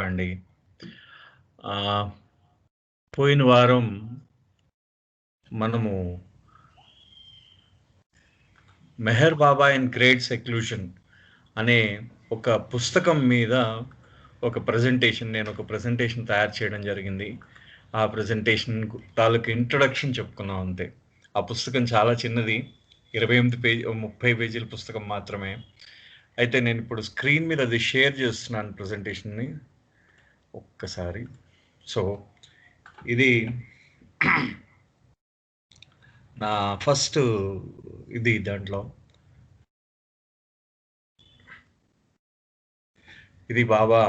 అండి. పోయిన వారం మనము 'మెహర్ బాబా ఇన్ గ్రేట్ సెక్లూషన్' అనే ఒక పుస్తకం మీద నేను ఒక ప్రెజెంటేషన్ తయారు చేయడం జరిగింది. ఆ ప్రెజెంటేషన్ తాలూకు ఇంట్రొడక్షన్ చెప్పుకున్నాం అంతే. ఆ పుస్తకం చాలా చిన్నది. 30 పేజీల పుస్తకం మాత్రమే. అయితే నేను ఇప్పుడు స్క్రీన్ మీద అది షేర్ చేస్తున్నాను ప్రెజెంటేషన్‌ని. ఒక్కసారి. సో, ఇది నా ఫస్ట్ దాంట్లో ఇది బాబా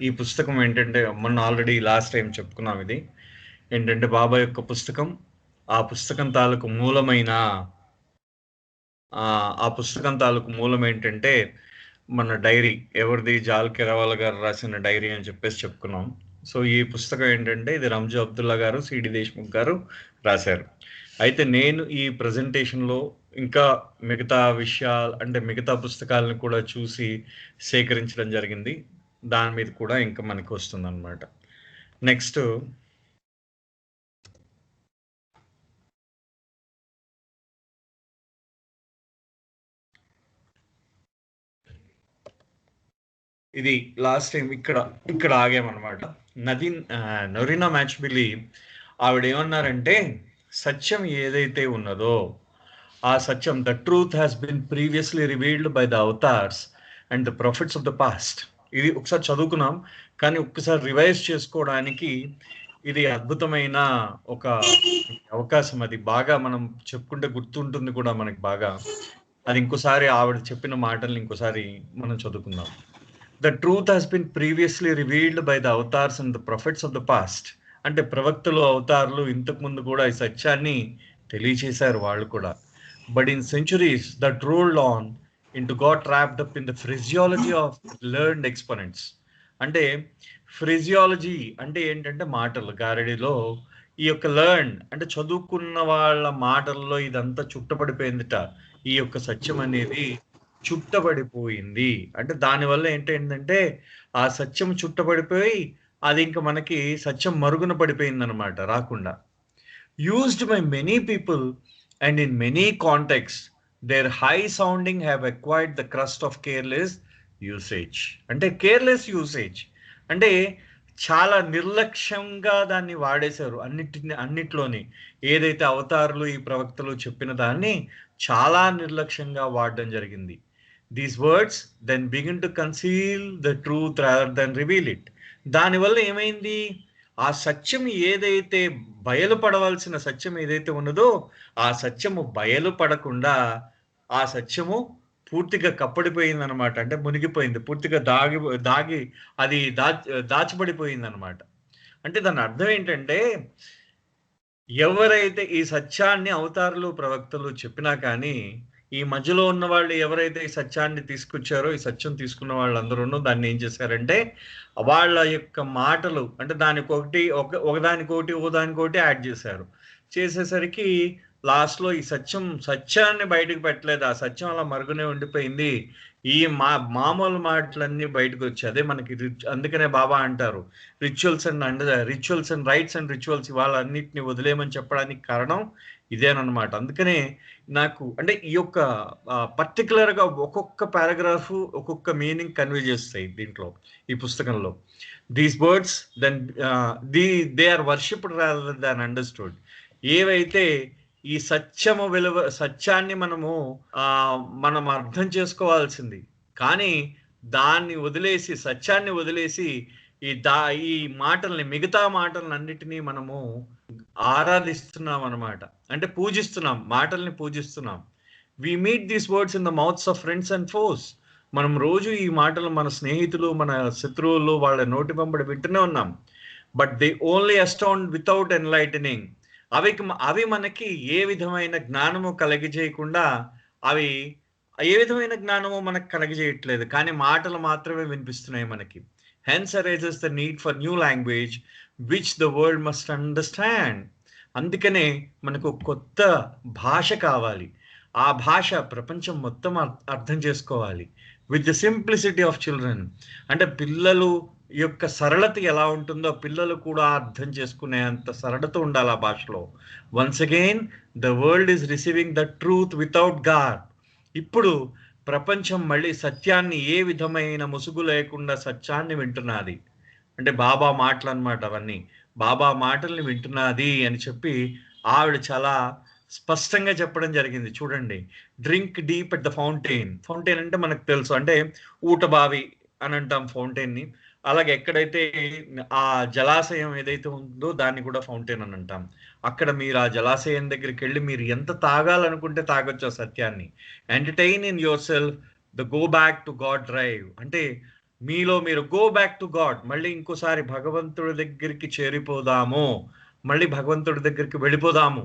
ఈ పుస్తకం ఏంటంటే మొన్న ఆల్రెడీ లాస్ట్ టైం చెప్పుకున్నాం. ఇది ఏంటంటే బాబా యొక్క పుస్తకం. ఆ పుస్తకం తాలూకు మూలమైన ఆ పుస్తకం తాలూకు మూలం ఏంటంటే మన డైరీ, ఎవరిది, జాల్ కిరవాల గారు రాసిన డైరీ అని చెప్పేసి చెప్పుకున్నాం. సో ఈ పుస్తకం ఏంటంటే ఇది రంజు అబ్దుల్లా గారు, సిడి దేశ్ముఖ్ గారు రాశారు. అయితే నేను ఈ ప్రజెంటేషన్లో ఇంకా మిగతా విషయాలు అంటే మిగతా పుస్తకాలను కూడా చూసి సేకరించడం జరిగింది. దాని మీద కూడా ఇంకా మనకి వస్తుంది అనమాట. నెక్స్ట్ ఇది లాస్ట్ టైం ఇక్కడ ఆగామన్నమాట. నొరీనా మ్యాచ్బిలి ఆవిడ ఏమన్నారంటే, సత్యం ఏదైతే ఉన్నదో ఆ సత్యం, the truth has been previously revealed by the avatars and the prophets of the past. ఇది ఒకసారి చదువుకున్నాం, కానీ ఒక్కసారి రివైజ్ చేసుకోవడానికి ఇది అద్భుతమైన ఒక అవకాశం. అది బాగా మనం చెప్పుకుంటే గుర్తుంటుంది కూడా మనకి బాగా. అది ఇంకోసారి ఆవిడ చెప్పిన మాటల్ని ఇంకోసారి మనం చదువుకుందాం. The truth has been previously revealed by the avatars and the prophets of the past. అంటే ప్రవక్తలు, అవతారులు ఇంతకు ముందు కూడా ఈ సత్యాన్ని తెలియచేశారు వాళ్ళు కూడా. But in centuries that rolled on into got trapped up in the physiology of learned exponents. అంటే ఫిజియాలజీ అంటే ఏంటంటే మాటలు గారడిలో ఈ యొక్క లెర్న్ అంటే చదువుకున్న వాళ్ళ మాటల్లో ఇదంతా చుట్టపడిపోయిందిట. ఈ యొక్క సత్యం అనేది చుట్టబడిపోయింది. అంటే దానివల్ల ఏంటంటే ఆ సత్యం చుట్టబడిపోయి అది ఇంకా మనకి సత్యం మరుగున పడిపోయిందనమాట, రాకుండా. Used by many people and in many contexts their high sounding have acquired the crust of careless usage. అంటే కేర్లెస్ యూసేజ్ అంటే చాలా నిర్లక్ష్యంగా దాన్ని వాడేశారు. అన్నిట్లోని ఏదైతే అవతారులు, ఈ ప్రవక్తలు చెప్పిన దాన్ని చాలా నిర్లక్ష్యంగా వాడడం జరిగింది. These words then begin to conceal the truth rather than reveal it. దానివల్ల ఏమైంది, ఆ సత్యం ఏదైతే బయలుపడవలసిన సత్యం ఏదైతే ఉన్నదో ఆ సత్యము బయలుపడకుండా ఆ సత్యము పూర్తిగా కప్పడిపోయింది అనమాట. అంటే మునిగిపోయింది, పూర్తిగా దాగి అది దాచబడిపోయింది అనమాట. అంటే దాని అర్థం ఏంటంటే, ఎవరైతే ఈ సత్యాన్ని అవతారులు, ప్రవక్తలు చెప్పినా కానీ ఈ మధ్యలో ఉన్న వాళ్ళు ఎవరైతే ఈ సత్యాన్ని తీసుకొచ్చారో, ఈ సత్యం తీసుకున్న వాళ్ళందరూ దాన్ని ఏం చేశారంటే వాళ్ళ యొక్క మాటలు అంటే దానికొకటి ఒకదానికోటి యాడ్ చేశారు. చేసేసరికి లాస్ట్లో ఈ సత్యాన్ని బయటకు పెట్టలేదు. ఆ సత్యం అలా మరుగునే ఉండిపోయింది. ఈ మామూలు మాటలన్నీ బయటకు వచ్చాయి. అదే మనకి అందుకనే బాబా అంటారు rituals and rights and rituals ఇవాళ అన్నిటిని వదిలేయమని చెప్పడానికి కారణం ఇదేనమాట. అందుకనే నాకు అంటే ఈ యొక్క పర్టికులర్గా ఒక్కొక్క పారాగ్రాఫ్ ఒక్కొక్క మీనింగ్ కన్వే చేస్తాయి దీంట్లో, ఈ పుస్తకంలో. These words then they are worshipped rather than understood. ఏవైతే ఈ సత్యాన్ని మనం అర్థం చేసుకోవాల్సింది, కానీ దాన్ని వదిలేసి, సత్యాన్ని వదిలేసి ఈ మిగతా మాటలను అన్నిటినీ మనము ఆరాధిస్తున్నాం అనమాట. అంటే పూజిస్తున్నాం, మాటల్ని పూజిస్తున్నాం. We meet these words in the mouths of friends and foes. మనం రోజు ఈ మాటలు మన స్నేహితులు, మన శత్రువులు వాళ్ళ నోటి వెంబడి వింటూనే ఉన్నాం. But they only astound without enlightening. అవి మనకి ఏ విధమైన జ్ఞానము కలిగజేయకుండా, అవి ఏ విధమైన జ్ఞానము మనకు కలగజేయట్లేదు, కానీ మాటలు మాత్రమే వినిపిస్తున్నాయి మనకి. Hence arises the need for new language which the world must understand. అందుకనే మనకు కొత్త భాష కావాలి. ఆ భాష ప్రపంచం మొత్తం అర్థం చేసుకోవాలి. With the simplicity of children. అంటే పిల్లలు ఈ యొక్క సరళత ఎలా ఉంటుందో పిల్లలు కూడా అర్థం చేసుకునే అంత సరళత ఉండాలి ఆ భాషలో. Once again the world is receiving the truth without God. ఇప్పుడు ప్రపంచం మళ్ళీ సత్యాన్ని ఏ విధమైన ముసుగు లేకుండా సత్యాన్ని వింటున్నది. అంటే బాబా మాటలు అన్నమాట అవన్నీ. బాబా మాటల్ని వింటున్నది అని చెప్పి ఆవిడ చాలా స్పష్టంగా చెప్పడం జరిగింది. చూడండి, drink deep at the fountain. Fountain అంటే మనకు తెలుసు, అంటే ఊట బావి అని అంటాం ఫౌంటైన్ని. అలాగే ఎక్కడైతే ఆ జలాశయం ఏదైతే ఉందో దాన్ని కూడా ఫౌంటైన్ అని అంటాం. అక్కడ మీరు ఆ జలాశయం దగ్గరికి వెళ్ళి మీరు ఎంత తాగాలనుకుంటే తాగొచ్చు ఆ సత్యాన్ని. Entertain in your self the go back to God drive. అంటే మీలో మీరు గో బ్యాక్ టు గాడ్, మళ్ళీ ఇంకోసారి భగవంతుడి దగ్గరికి చేరిపోదాము, మళ్ళీ భగవంతుడి దగ్గరికి వెళ్ళిపోదాము,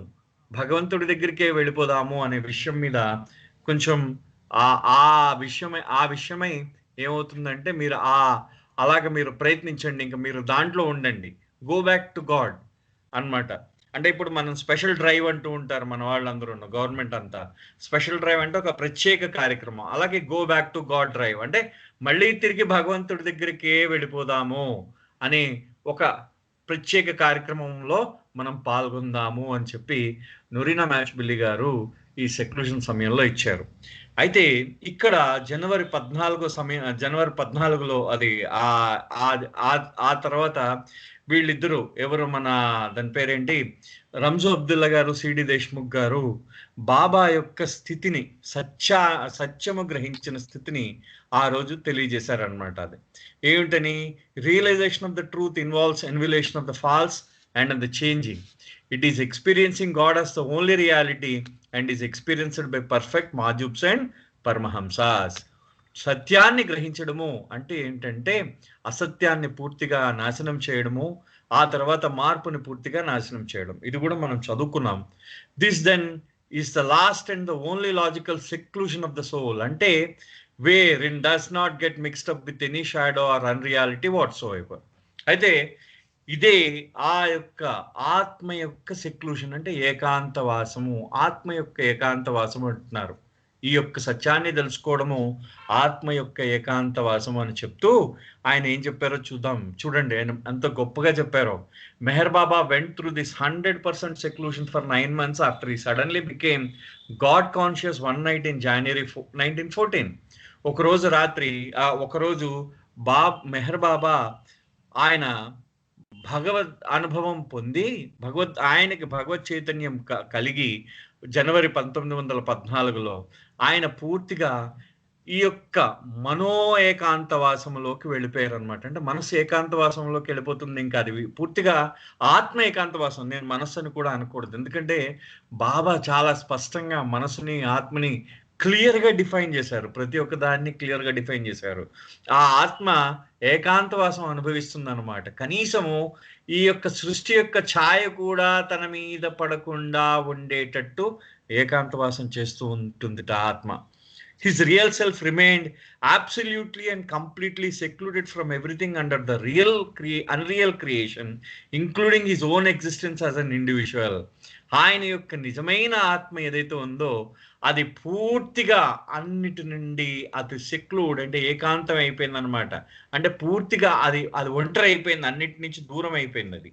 భగవంతుడి దగ్గరికే వెళ్ళిపోదాము అనే విషయం మీద కొంచెం ఆ ఆ విషయమై ఏమవుతుందంటే మీరు అలాగ మీరు ప్రయత్నించండి, ఇంకా మీరు దాంట్లో ఉండండి. గో బ్యాక్ టు గాడ్ అన్నమాట. అంటే ఇప్పుడు మనం స్పెషల్ డ్రైవ్ అంటూ ఉంటారు మన వాళ్ళందరూ, గవర్నమెంట్ అంతా స్పెషల్ డ్రైవ్ అంటే ఒక ప్రత్యేక కార్యక్రమం. అలాగే go back to God drive అంటే మళ్ళీ తిరిగి భగవంతుడి దగ్గరికే వెళ్ళిపోదాము అని ఒక ప్రత్యేక కార్యక్రమంలో మనం పాల్గొందాము అని చెప్పి నొరీనా మ్యాచ్బిల్లి గారు ఈ సెక్లూషన్ సమయంలో ఇచ్చారు. అయితే ఇక్కడ జనవరి 14లో అది ఆ తర్వాత వీళ్ళిద్దరూ ఎవరు, మన దాని పేరేంటి, రంజు అబ్దుల్లా గారు, సిడి దేశ్ముఖ్ గారు బాబా యొక్క స్థితిని, సత్యము గ్రహించిన స్థితిని ఆ రోజు తెలియజేశారనమాట. అది ఏమిటని, realization of the truth involves annihilation of the false and the changing. It is experiencing God as the only reality and is experienced by perfect majzoobs and Paramhansas. సత్యాన్ని గ్రహించడము అంటే ఏంటంటే అసత్యాన్ని పూర్తిగా నాశనం చేయడము, ఆ తర్వాత మార్పుని పూర్తిగా నాశనం చేయడం. ఇది కూడా మనం చదువుకున్నాం. This then is the last and the only logical seclusion of the soul. అంటే wherein does not get mixed up with any shadow or unreality whatsoever. అయితే ఇదే ఆ యొక్క ఆత్మ యొక్క సెక్లూషన్, అంటే ఏకాంతవాసము, ఆత్మ యొక్క ఏకాంతవాసము అంటున్నారు. ఈ యొక్క సత్యాన్ని తెలుసుకోవడము ఆత్మ యొక్క ఏకాంతవాసము అని చెప్తూ ఆయన ఏం చెప్పారో చూద్దాం. చూడండి ఆయన ఎంత గొప్పగా చెప్పారో. Meher Baba went through this 100% seclusion for 9 months after he suddenly became God conscious one night in January 1914. ఒకరోజు రాత్రి, ఒకరోజు మెహర్ బాబా ఆయన భగవద్ అనుభవం పొంది, ఆయనకి భగవత్ చైతన్యం కలిగి జనవరి 1914లో ఆయన పూర్తిగా ఈ యొక్క మనో ఏకాంతవాసంలోకి వెళ్ళిపోయారు అనమాట. అంటే మనసు ఏకాంతవాసంలోకి వెళ్ళిపోతుంది. ఇంకా అది పూర్తిగా ఆత్మ ఏకాంతవాసం. నేను మనస్సు అని కూడా అనకూడదు, ఎందుకంటే బాబా చాలా స్పష్టంగా మనసుని ఆత్మని క్లియర్గా డిఫైన్ చేశారు. ప్రతి ఒక్క దాన్ని క్లియర్గా డిఫైన్ చేశారు. ఆ ఆత్మ ఏకాంతవాసం అనుభవిస్తుంది అనమాట. కనీసము ఈ యొక్క సృష్టి యొక్క ఛాయ కూడా తన మీద పడకుండా ఉండేటట్టు ఏకాంతవాసం చేస్తూ ఉంటుంది ఆత్మ. His real self remained absolutely and completely secluded from everything under the unreal creation, including his own existence as an individual. ఆయన యొక్క నిజమైన ఆత్మ ఏదైతే ఉందో అది పూర్తిగా అన్నిటి నుండి అది సెక్లూడ్, అంటే ఏకాంతం అయిపోయింది అనమాట. అంటే పూర్తిగా అది ఒంటరి అయిపోయింది, అన్నిటి నుంచి దూరం అయిపోయింది. అది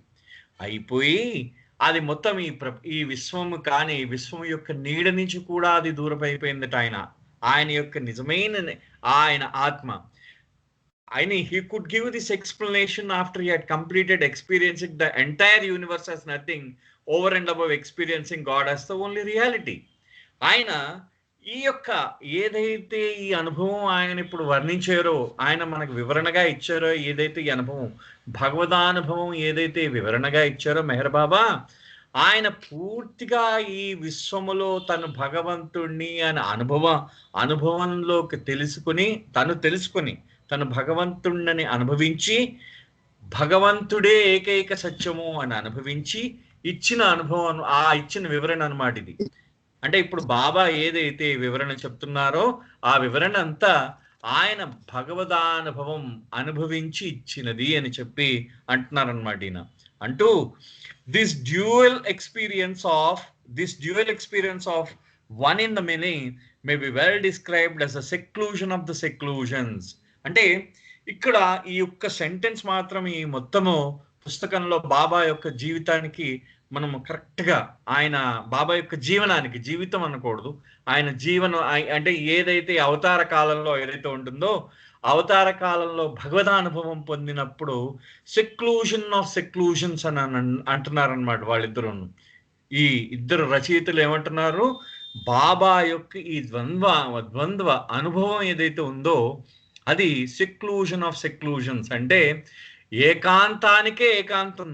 అయిపోయి అది మొత్తం ఈ విశ్వము కానీ విశ్వం యొక్క నీడ నుంచి కూడా అది దూరం అయిపోయిందట. ఆయన యొక్క నిజమైన ఆయన ఆత్మ. he could give this explanation after he had completed experiencing the entire universe as nothing over and above experiencing God as the only reality. ఆయన ఈ యొక్క ఏదైతే ఈ అనుభవం ఆయన ఇప్పుడు వర్ణించారో, ఆయన మనకు వివరణగా ఇచ్చారో, ఏదైతే ఈ అనుభవం భగవదానుభవం ఏదైతే వివరణగా ఇచ్చారో మెహర్ బాబా, ఆయన పూర్తిగా ఈ విశ్వములో తను భగవంతుణ్ణి అని అనుభవంలోకి తెలుసుకుని తను భగవంతుణ్ణని అనుభవించి, భగవంతుడే ఏకైక సత్యము అని అనుభవించి ఇచ్చిన అనుభవం, ఇచ్చిన వివరణ అన్నమాట ఇది. అంటే ఇప్పుడు బాబా ఏదైతే వివరణ చెప్తున్నారో ఆ వివరణ అంతా ఆయన భగవదానుభవం అనుభవించి ఇచ్చినది అని చెప్పి అంటున్నారనమాట. ఈయన అంటూ this dual experience of one in the many may be well described as a seclusion of the seclusions. అంటే ఇక్కడ ఈ యొక్క సెంటెన్స్ మాత్రం ఈ మొత్తము పుస్తకంలో బాబా యొక్క జీవితానికి మనము కరెక్ట్గా ఆయన బాబా యొక్క జీవనానికి, జీవితం అనకూడదు, ఆయన జీవనం అంటే ఏదైతే అవతార కాలంలో ఏదైతే ఉంటుందో అవతార కాలంలో భగవదానుభవం పొందినప్పుడు సెక్లూషన్ ఆఫ్ సెక్లూషన్స్ అని అంటున్నారనమాట వాళ్ళిద్దరు. ఈ ఇద్దరు రచయితలు ఏమంటున్నారు, బాబా యొక్క ఈ ద్వంద్వ అనుభవం ఏదైతే ఉందో అది సెక్లూషన్ ఆఫ్ సెక్లూషన్స్, అంటే ఏకాంతానికే ఏకాంతం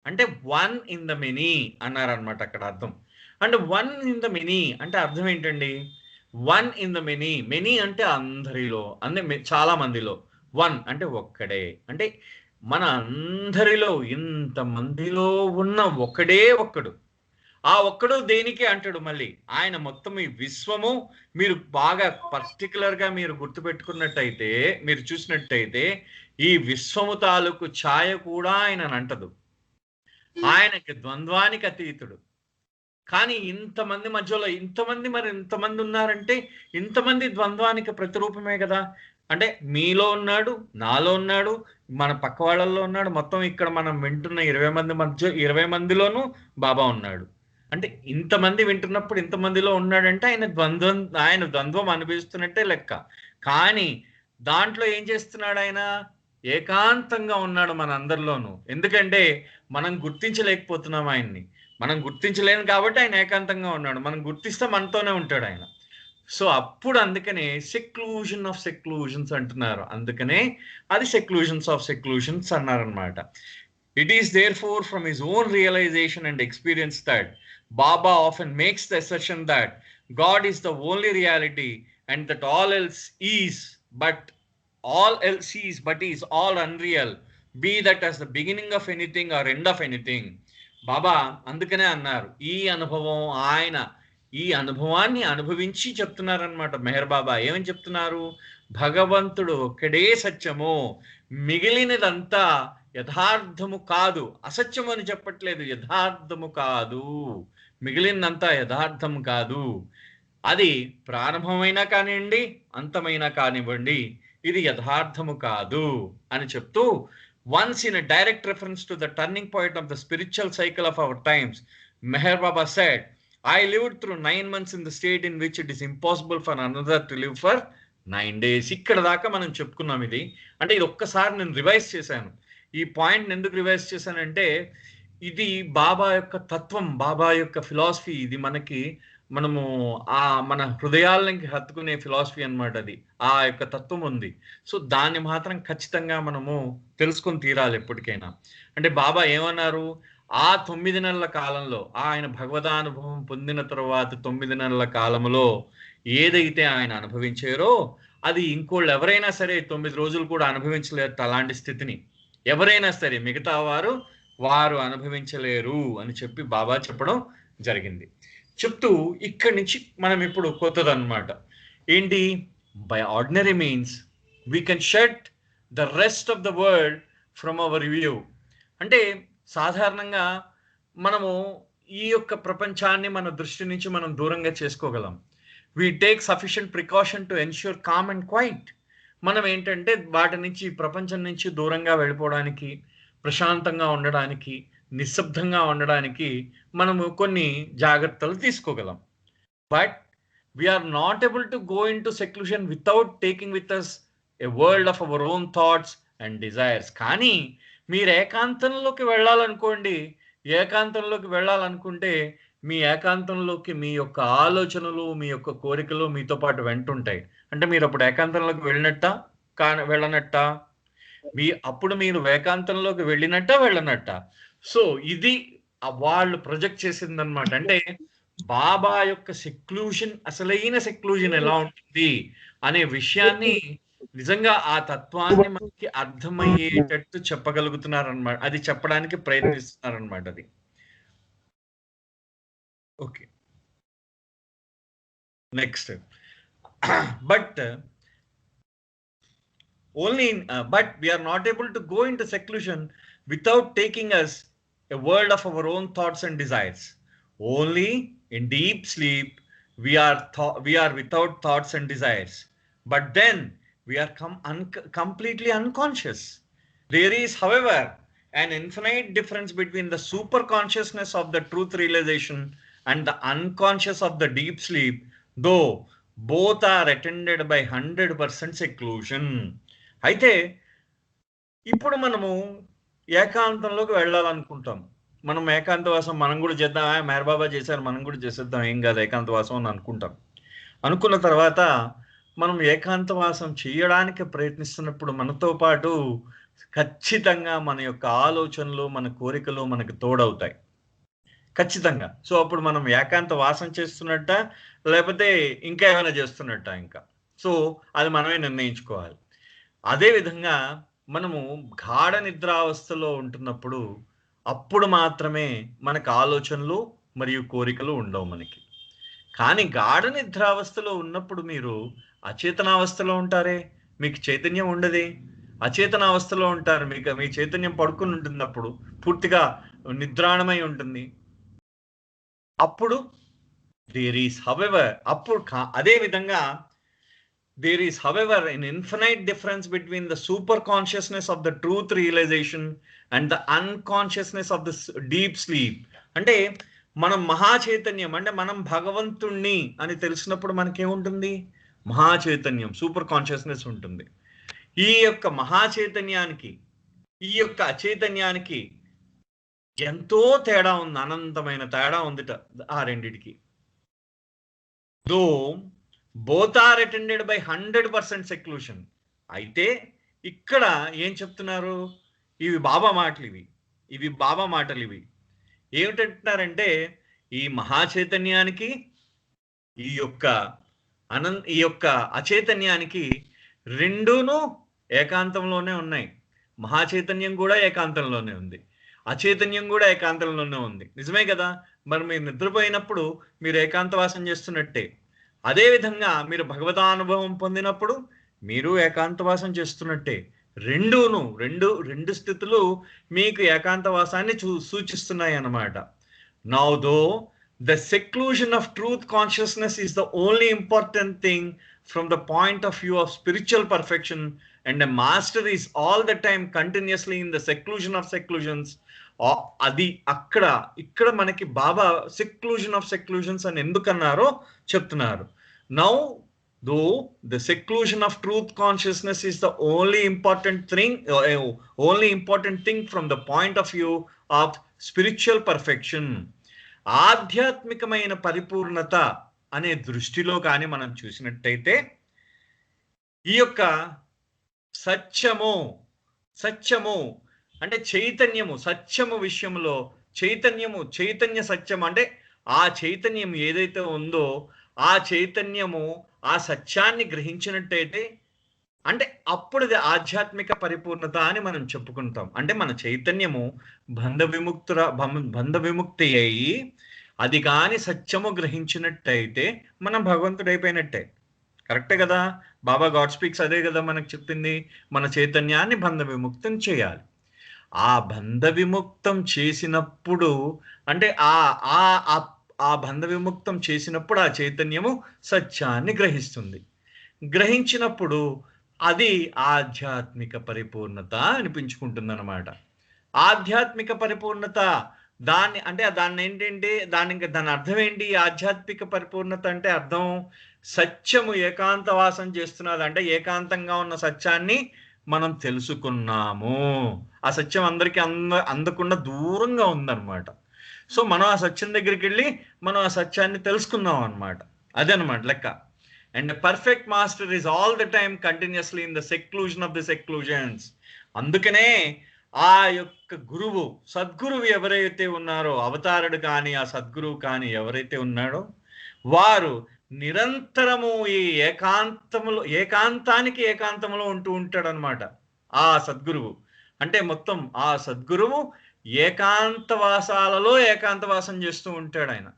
అంటే వన్ ఇన్ ద మెనీ అన్నారనమాట అక్కడ అర్థం. అంటే వన్ ఇన్ ద మెనీ అంటే అర్థం ఏంటండి? One in the many, many అంటే అందరిలో, చాలా మందిలో, వన్ అంటే ఒక్కడే, అంటే మన అందరిలో ఇంతమందిలో ఉన్న ఒక్కడే ఒక్కడు. ఆ ఒక్కడు దేనికి అంటాడు మళ్ళీ ఆయన మొత్తం ఈ విశ్వము, మీరు బాగా పర్టికులర్గా మీరు గుర్తుపెట్టుకున్నట్టయితే, మీరు చూసినట్టయితే ఈ విశ్వము తాలూకు ఛాయ కూడా ఆయన అంటదు. ఆయనకి ద్వంద్వానికి అతీతుడు. కానీ ఇంతమంది మధ్యలో ఇంతమంది ఉన్నారంటే ఇంతమంది ద్వంద్వానికి ప్రతిరూపమే కదా. అంటే మీలో ఉన్నాడు, నాలో ఉన్నాడు, మన పక్క వాళ్ళల్లో ఉన్నాడు, మొత్తం ఇక్కడ మనం వింటున్న 20 మంది మధ్య 20 మందిలోనూ బాబా ఉన్నాడు. అంటే ఇంతమంది వింటున్నప్పుడు ఇంతమందిలో ఉన్నాడంటే ఆయన ద్వంద్వం అనుభవిస్తున్నట్టే లెక్క. కానీ దాంట్లో ఏం చేస్తున్నాడు? ఆయన ఏకాంతంగా ఉన్నాడు మన అందరిలోనూ. ఎందుకంటే మనం గుర్తించలేకపోతున్నాం ఆయన్ని. మనం గుర్తించలేము కాబట్టి ఆయన ఏకాంతంగా ఉన్నాడు. మనం గుర్తిస్తే మనతోనే ఉంటాడు ఆయన. సో అప్పుడు అందుకనే సెక్లూషన్ ఆఫ్ సెక్లూషన్స్ అంటున్నారు. అందుకనే అది సెక్లూషన్స్ ఆఫ్ సెక్లూషన్స్ అన్నారనమాట. It is therefore from his own realization and experience that Baba often makes the assertion that God is the only reality and that all else is all unreal, be that as the beginning of anything or end of anything. బాబా అందుకనే అన్నారు, ఈ అనుభవాన్ని అనుభవించి చెప్తున్నారనమాట మెహర్ బాబా. ఏమని చెప్తున్నారు? భగవంతుడు ఒక్కడే సత్యము, మిగిలినదంతా యథార్థము కాదు. అసత్యము అని చెప్పట్లేదు, యథార్థము కాదు, మిగిలినంతా యథార్థం కాదు. అది ప్రారంభమైనా కానివ్వండి, అంతమైనా కానివ్వండి, ఇది యథార్థము కాదు అని చెప్తూ, once in a direct reference to the turning point of the spiritual cycle of our times, Meher Baba said, I lived through 9 months in the state in which it is impossible for another to live for 9 days. ఇక్కడ దాకా మనం చెప్పుకున్నాం. ఇది అంటే ఇది ఒక్కసారి నేను revise చేశాను. ఈ పాయింట్ ఎందుకు రివైజ్ చేశానంటే, ఇది బాబా యొక్క తత్వం, బాబా యొక్క ఫిలాసఫీ. ఇది మనము మన హృదయాలకి హత్తుకునే ఫిలాసఫీ అనమాట. అది ఆ యొక్క తత్వం ఉంది. సో దాన్ని మాత్రం ఖచ్చితంగా మనము తెలుసుకొని తీరాలి ఎప్పటికైనా. అంటే బాబా ఏమన్నారు? ఆ 9 నెలల కాలంలో, ఆయన భగవదానుభవం పొందిన తర్వాత 9 నెలల కాలంలో ఏదైతే ఆయన అనుభవించారో అది ఇంకోళ్ళు ఎవరైనా సరే 9 రోజులు కూడా అనుభవించలేరు. అలాంటి స్థితిని ఎవరైనా సరే మిగతా వారు అనుభవించలేరు అని చెప్పి బాబా చెప్పడం జరిగింది. చెప్తూ ఇక్కడి నుంచి మనం ఇప్పుడు కొత్తదన్నమాట. ఏంటి? By ordinary means we can shut the rest of the world from our view. అంటే సాధారణంగా మనము ఈ యొక్క ప్రపంచాన్ని మన దృష్టి నుంచి మనం దూరంగా చేసుకోగలం. We take sufficient precaution to ensure calm and quiet. మనం ఏంటంటే వాటి నుంచి, ప్రపంచం నుంచి దూరంగా వెళ్ళిపోవడానికి, ప్రశాంతంగా ఉండడానికి, నిశ్శబ్దంగా ఉండడానికి మనము కొన్ని జాగ్రత్తలు తీసుకోగలం. But we are not able to go into seclusion without taking with us a world of our own thoughts and desires. కానీ మీరు ఏకాంతంలోకి వెళ్ళాలనుకోండి, ఏకాంతంలోకి వెళ్ళాలనుకుంటే మీ ఏకాంతంలోకి మీ యొక్క ఆలోచనలు, మీ యొక్క కోరికలు మీతో పాటు వెంటుంటాయి. అంటే మీరు అప్పుడు ఏకాంతంలోకి వెళ్ళనట్ట, అప్పుడు మీరు ఏకాంతంలోకి వెళ్ళనట్ట. సో ఇది వాళ్ళు ప్రొజెక్ట్ చేసిందనమాట. అంటే బాబా యొక్క సెక్లూషన్, అసలైన సెక్లూషన్ ఎలా ఉంటుంది అనే విషయాన్ని నిజంగా ఆ తత్వాన్ని మనకి అర్థమయ్యేటట్టు చెప్పగలుగుతున్నారనమాట. అది చెప్పడానికి ప్రయత్నిస్తున్నారనమాట. అది okay. Next, but we are not able to go into seclusion without taking us a world of our own thoughts and desires. Only in deep sleep we are without thoughts and desires. But then we are completely unconscious. There is, however, an infinite difference between the super consciousness of the truth realization and the unconscious of the deep sleep, though both are attended by 100% seclusion. అయితే ఇప్పుడు మనము ఏకాంతంలోకి వెళ్ళాలనుకుంటాం. మనం ఏకాంతవాసం మనం కూడా చేద్దాం, మేర బాబా చేశారు మనం కూడా చేసేద్దాం, ఏం కాదు ఏకాంతవాసం అని అనుకుంటాం. అనుకున్న తర్వాత మనం ఏకాంతవాసం చేయడానికి ప్రయత్నిస్తున్నప్పుడు మనతో పాటు ఖచ్చితంగా మన యొక్క ఆలోచనలు, మన కోరికలు మనకు తోడవుతాయి ఖచ్చితంగా. సో అప్పుడు మనం ఏకాంత వాసం చేస్తున్నట్ట, లేకపోతే ఇంకా ఏమైనా చేస్తున్నట్ట ఇంకా. సో అది మనమే నిర్ణయించుకోవాలి. అదేవిధంగా మనము గాఢ నిద్రావస్థలో ఉంటున్నప్పుడు అప్పుడు మాత్రమే మనకు ఆలోచనలు మరియు కోరికలు ఉండవు మనకి. కానీ గాఢ నిద్రావస్థలో ఉన్నప్పుడు మీరు అచేతనావస్థలో ఉంటారే, మీకు చైతన్యం ఉండదే. అచేతనావస్థలో ఉంటారు, మీకు మీ చైతన్యం పడుకుని ఉంటుంది, అప్పుడు పూర్తిగా నిద్రాణమై ఉంటుంది. అప్పుడు దేర్ ఈస్ హవెవర్ అప్పుడు అదే విధంగా there is however an infinite difference between the super consciousness of the truth realization and the unconsciousness of the deep sleep. అంటే మనం మహా చైతన్యం అంటే మనం భగవంతుణ్ణి అని తెలిసినప్పుడు మనకేముంటుంది, మహా చైతన్యం సూపర్ కాన్షియస్నెస్ ఉంటుంది. ఈ యొక్క మహా చైతన్యానికి ఈ యొక్క అచైతన్యానికి ఎంతో తేడా ఉంది, అనంతమైన తేడా ఉందిట ఆ రెండిటికి. దో both are attended by 100% seclusion. అయితే ఇక్కడ ఏం చెప్తున్నారు, ఇవి బాబా మాటలు, ఇవి బాబా మాటలు. ఇవి ఏమిటంటున్నారంటే ఈ మహా చైతన్యానికి ఈ యొక్క అచైతన్యానికి రెండూను ఏకాంతంలోనే ఉన్నాయి. మహా చైతన్యం కూడా ఏకాంతంలోనే ఉంది, అచైతన్యం కూడా ఏకాంతంలోనే ఉంది. నిజమే కదా? మరి మీరు నిద్రపోయినప్పుడు మీరు ఏకాంతవాసం చేస్తున్నట్టే. అదేవిధంగా మీరు భగవతానుభవం పొందినప్పుడు మీరు ఏకాంతవాసం చేస్తున్నట్టే. రెండు స్థితులు మీకు ఏకాంతవాసాన్ని సూచిస్తున్నాయి అన్నమాట. Now though the seclusion of truth consciousness is the only important thing from the point of view of spiritual perfection, and a master is all the time continuously in the seclusion of seclusions. అది ఇక్కడ మనకి బాబా సెక్లూషన్ of సెక్లూషన్స్ అని ఎందుకన్నారో చెప్తున్నారు. Now though the seclusion of truth consciousness is the only important thing from the point of view of spiritual perfection. ఆధ్యాత్మికమైన పరిపూర్ణత అనే దృష్టిలో కానీ మనం చూసినట్టయితే ఈ యొక్క సత్యము అంటే చైతన్యము, సత్యము విషయంలో చైతన్య సత్యం అంటే ఆ చైతన్యం ఏదైతే ఉందో ఆ చైతన్యము ఆ సత్యాన్ని గ్రహించినట్టయితే అంటే అప్పుడు ఆధ్యాత్మిక పరిపూర్ణత అని మనం చెప్పుకుంటాం. అంటే మన చైతన్యము బంధ విముక్తి అయ్యి అది కాని సత్యము గ్రహించినట్టయితే మనం భగవంతుడైపోయినట్టే. కరెక్టే కదా? బాబా గాడ్ స్పీక్స్ అదే కదా మనకు చెప్పింది, మన చైతన్యాన్ని బంధ విముక్తం చేయాలి. ఆ బంధ విముక్తం చేసినప్పుడు అంటే ఆ బంధ విముక్తం చేసినప్పుడు ఆ చైతన్యము సత్యాన్ని గ్రహించినప్పుడు అది ఆధ్యాత్మిక పరిపూర్ణత అనిపించుకుంటుంది అన్నమాట. ఆధ్యాత్మిక పరిపూర్ణత దాన్ని ఏంటంటే దాని అర్థం ఏంటి? ఆధ్యాత్మిక పరిపూర్ణత అంటే అర్థం సత్యము ఏకాంతవాసం చేస్తున్నది అంటే ఏకాంతంగా ఉన్న సత్యాన్ని మనం తెలుసుకున్నాము. ఆ సత్యం అందరికీ అందకుండా దూరంగా ఉందన్నమాట. సో మనం ఆ సత్యం దగ్గరికి వెళ్ళి మనం ఆ సత్యాన్ని తెలుసుకున్నాం అనమాట. అదనమాట లెక్క. And perfect master is all the time continuously in the seclusion of the seclusions. అందుకనే ఆ యొక్క గురువు, సద్గురువు ఎవరైతే ఉన్నారో, అవతారుడు కానీ ఆ సద్గురువు కానీ ఎవరైతే ఉన్నాడో వారు నిరంతరము ఈ ఏకాంతంలో ఉంటూ ఉంటాడనమాట. ఆ సద్గురువు అంటే మొత్తం ఆ సద్గురువు ఏకాంతవాసాలలో ఏకాంతవాసం చేస్తూ ఉంటాడు ఆయన.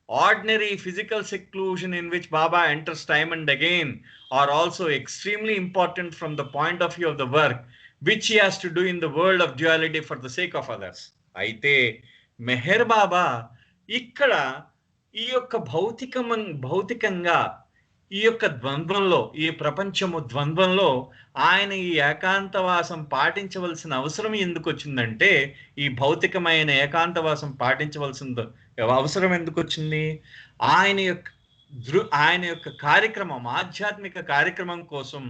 Ordinary physical seclusion in which Baba enters time and again are also extremely important from the point of view of the work which he has to do in the world of duality for the sake of others. అయితే మెహర్ బాబా ఇక్కడ ఈ యొక్క భౌతికంగా ఈ యొక్క ద్వంద్వంలో, ఈ ప్రపంచము ద్వంద్వంలో ఆయన ఈ ఏకాంతవాసం పాటించవలసిన అవసరం ఎందుకొచ్చిందంటే, ఈ భౌతికమైన ఏకాంతవాసం పాటించవలసిన అవసరం ఎందుకొచ్చింది? ఆయన యొక్క ఆయన యొక్క కార్యక్రమం, ఆధ్యాత్మిక కార్యక్రమం కోసం,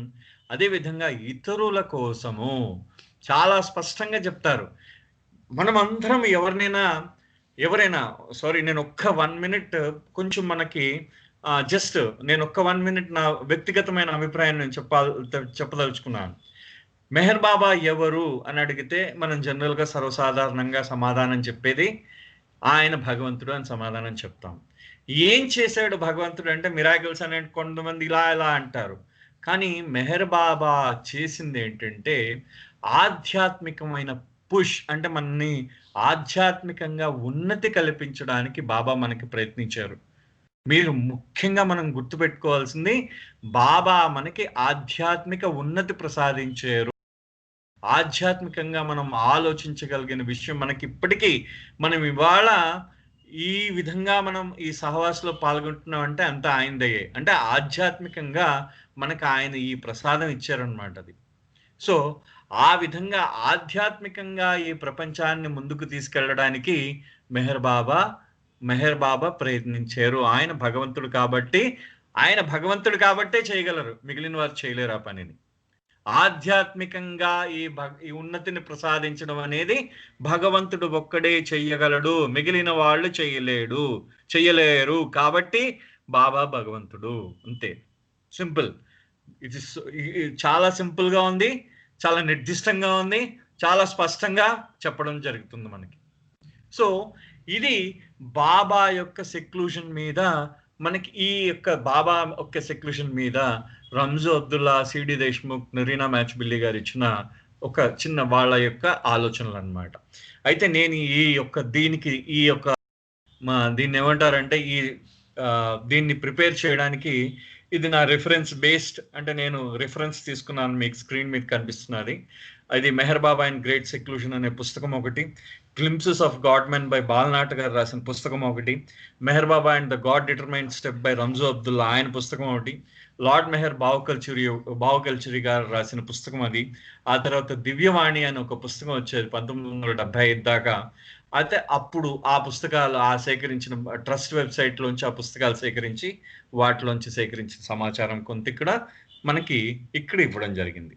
అదే విధంగా ఇతరుల కోసము చాలా స్పష్టంగా చెప్తారు. మనమందరం ఎవరైనా సారీ, నేను ఒక్క 1 మినిట్ కొంచెం మనకి జస్ట్ నేను ఒక్క 1 మినిట్ నా వ్యక్తిగతమైన అభిప్రాయం నేను చెప్పదలుచుకున్నాను. మెహర్ బాబా ఎవరు అని అడిగితే మనం జనరల్గా సర్వసాధారణంగా సమాధానం చెప్పేది ఆయన భగవంతుడు అని సమాధానం చెప్తాం. ఏం చేశాడు భగవంతుడు అంటే మిరాకిల్స్ అనే కొంతమంది ఇలా అంటారు. కానీ మెహర్ బాబా చేసింది ఏంటంటే ఆధ్యాత్మికమైన పుష్, అంటే మనని ఆధ్యాత్మికంగా ఉన్నతి కల్పించడానికి బాబా మనకి ప్రయత్నించారు. మీరు ముఖ్యంగా మనం గుర్తుపెట్టుకోవాల్సింది, బాబా మనకి ఆధ్యాత్మిక ఉన్నతి ప్రసాదించారు. ఆధ్యాత్మికంగా మనం ఆలోచించగలిగిన విషయం మనకి ఇప్పటికీ, మనం ఇవాళ ఈ విధంగా మనం ఈ సహవాసలో పాల్గొంటున్నాం అంటే అంతా ఆయనదయ్యే. అంటే ఆధ్యాత్మికంగా మనకు ఆయన ఈ ప్రసాదం ఇచ్చారనమాట అది. సో ఆ విధంగా ఆధ్యాత్మికంగా ఈ ప్రపంచాన్ని ముందుకు తీసుకెళ్ళడానికి మెహర్ బాబా ప్రయత్నించారు. ఆయన భగవంతుడు కాబట్టే చేయగలరు, మిగిలిన వారు చేయలేరు ఆ పనిని. ఆధ్యాత్మికంగా ఈ ఉన్నతిని ప్రసాదించడం అనేది భగవంతుడు ఒక్కడే చెయ్యగలడు, మిగిలిన వాళ్ళు చెయ్యలేరు. కాబట్టి బాబా భగవంతుడు, అంతే. సింపుల్. ఇది చాలా సింపుల్ గా ఉంది, చాలా నిర్దిష్టంగా ఉంది, చాలా స్పష్టంగా చెప్పడం జరుగుతుంది మనకి. సో ఇది బాబా యొక్క సెక్లూషన్ మీద మనకి, ఈ యొక్క బాబా యొక్క సెక్లూషన్ మీద రంజు అబ్దుల్లా, సిడి దేశ్ముఖ్, నరీనా మ్యాచ్బిల్లి గారు ఇచ్చిన ఒక చిన్న వాళ్ళ యొక్క ఆలోచనలు అన్నమాట. అయితే నేను దీన్ని ఏమంటారంటే దీన్ని ప్రిపేర్ చేయడానికి ఇది నా రిఫరెన్స్ బేస్డ్, అంటే నేను రిఫరెన్స్ తీసుకున్నాను, మీకు స్క్రీన్ మీద కనిపిస్తున్నది. అది Meher Baba and great seclusion అనే పుస్తకం ఒకటి, glimpses of god men by Bal Natu గారు రాసిన పుస్తకం ఒకటి, Meher Baba and the god determined step by Ranju Abdulla ఆయన పుస్తకం ఒకటి, లార్డ్ మెహర్ బావకల్చురి గారు రాసిన పుస్తకం అది. ఆ తర్వాత దివ్యవాణి అని ఒక పుస్తకం వచ్చేది 1975 దాకా. అయితే అప్పుడు ఆ పుస్తకాలు సేకరించిన ట్రస్ట్ వెబ్సైట్ లోంచి ఆ పుస్తకాలు సేకరించి వాటిలోంచి సేకరించిన సమాచారం కొంత మనకి ఇక్కడ ఇవ్వడం జరిగింది.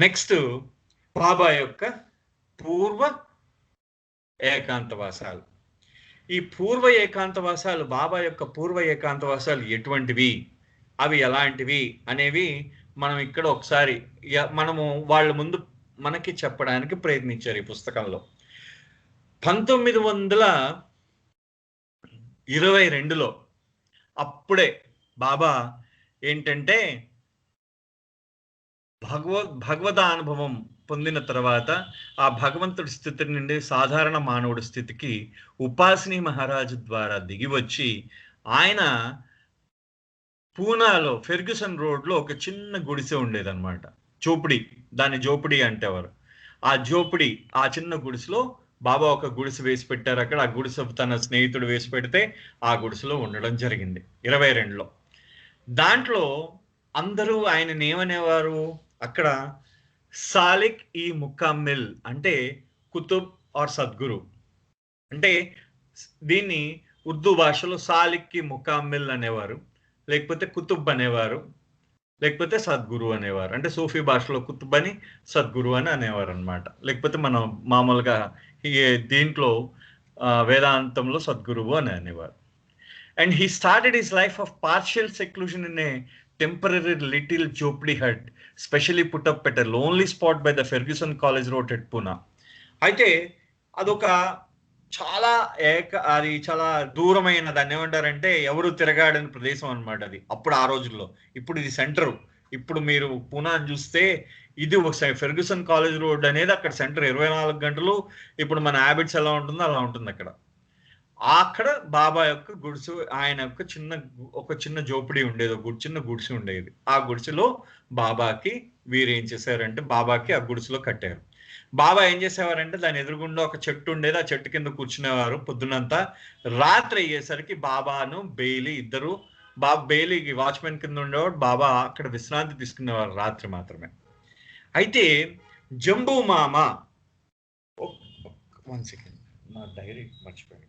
నెక్స్ట్, బాబా యొక్క పూర్వ ఏకాంతవాసాలు. ఈ పూర్వ ఏకాంతవాసాలు, బాబా యొక్క పూర్వ ఏకాంతవాసాలు ఎటువంటివి, అవి ఎలాంటివి అనేవి మనం ఇక్కడ ఒకసారి మనము వాళ్ళ ముందు మనకి చెప్పడానికి ప్రయత్నించారు ఈ పుస్తకంలో. 1922లో అప్పుడే బాబా ఏంటంటే భగవదానుభవం పొందిన తర్వాత ఆ భగవంతుడి స్థితి నుండి సాధారణ మానవుడి స్థితికి ఉపాసిని మహారాజు ద్వారా దిగి వచ్చి ఆయన పూనాలో ఫెర్గ్యూసన్ రోడ్లో ఒక చిన్న గుడిసె ఉండేదన్నమాట, దాన్ని జోపిడి అంటేవారు. ఆ చిన్న గుడిసెలో బాబా ఒక గుడిసె వేసి పెట్టారు అక్కడ. ఆ గుడిసె తన స్నేహితుడు వేసి పెడితే ఆ గుడిసెలో ఉండడం జరిగింది 22లో. దాంట్లో అందరూ ఆయనని ఏమనేవారు అక్కడ, సాలిక్ ఈ ముకామ్మిల్, అంటే కుతుబ్ ఆర్ సద్గురు. అంటే దీన్ని ఉర్దూ భాషలో సాలిక్ కి ముకామ్మిల్ అనేవారు, లేకపోతే కుతుబ్ అనేవారు, లేకపోతే సద్గురు అనేవారు. అంటే సూఫీ భాషలో కుతుబ్ అని, సద్గురు అని అనేవారు అనమాట. లేకపోతే మనం మామూలుగా దీంట్లో వేదాంతంలో సద్గురువు అని అనేవారు. And he started his life of partial seclusion in a temporary little jhopdi hut specially put up at a lonely spot by the Fergusson college road at Poona. అయితే అదొక అది చాలా దూరమైన, దాన్ని ఏమంటారంటే ఎవరు తిరగాడని ప్రదేశం అనమాట అది అప్పుడు ఆ రోజుల్లో. ఇప్పుడు ఇది సెంటర్. ఇప్పుడు మీరు పూనా చూస్తే ఇది ఒక ఫెర్గ్యూసన్ కాలేజ్ రోడ్ అనేది అక్కడ సెంటర్ 24 గంటలు. ఇప్పుడు మన హ్యాబిట్స్ ఎలా ఉంటుందో అలా ఉంటుంది అక్కడ. బాబా యొక్క గుడిసె, ఆయన యొక్క చిన్న జోపిడి ఉండేది, చిన్న గుడిసె ఉండేది. ఆ గుడిసెలో బాబాకి వీరు ఏం చేశారంటే బాబాకి ఆ గుడిసెలో కట్టారు. బాబా ఏం చేసేవారంటే దాని ఎదురుగుండా ఒక చెట్టు ఉండేది, ఆ చెట్టు కింద కూర్చునేవారు పొద్దునంతా. రాత్రి అయ్యేసరికి బాబాను బెయిలీ ఇద్దరు బాబా బెయిలీకి వాచ్మెన్ కింద ఉండేవాడు. బాబా అక్కడ విశ్రాంతి తీసుకునేవారు రాత్రి మాత్రమే. అయితే జంబూ మామ, 1 సెకండ్, నా డైరీ మర్చిపోయాను.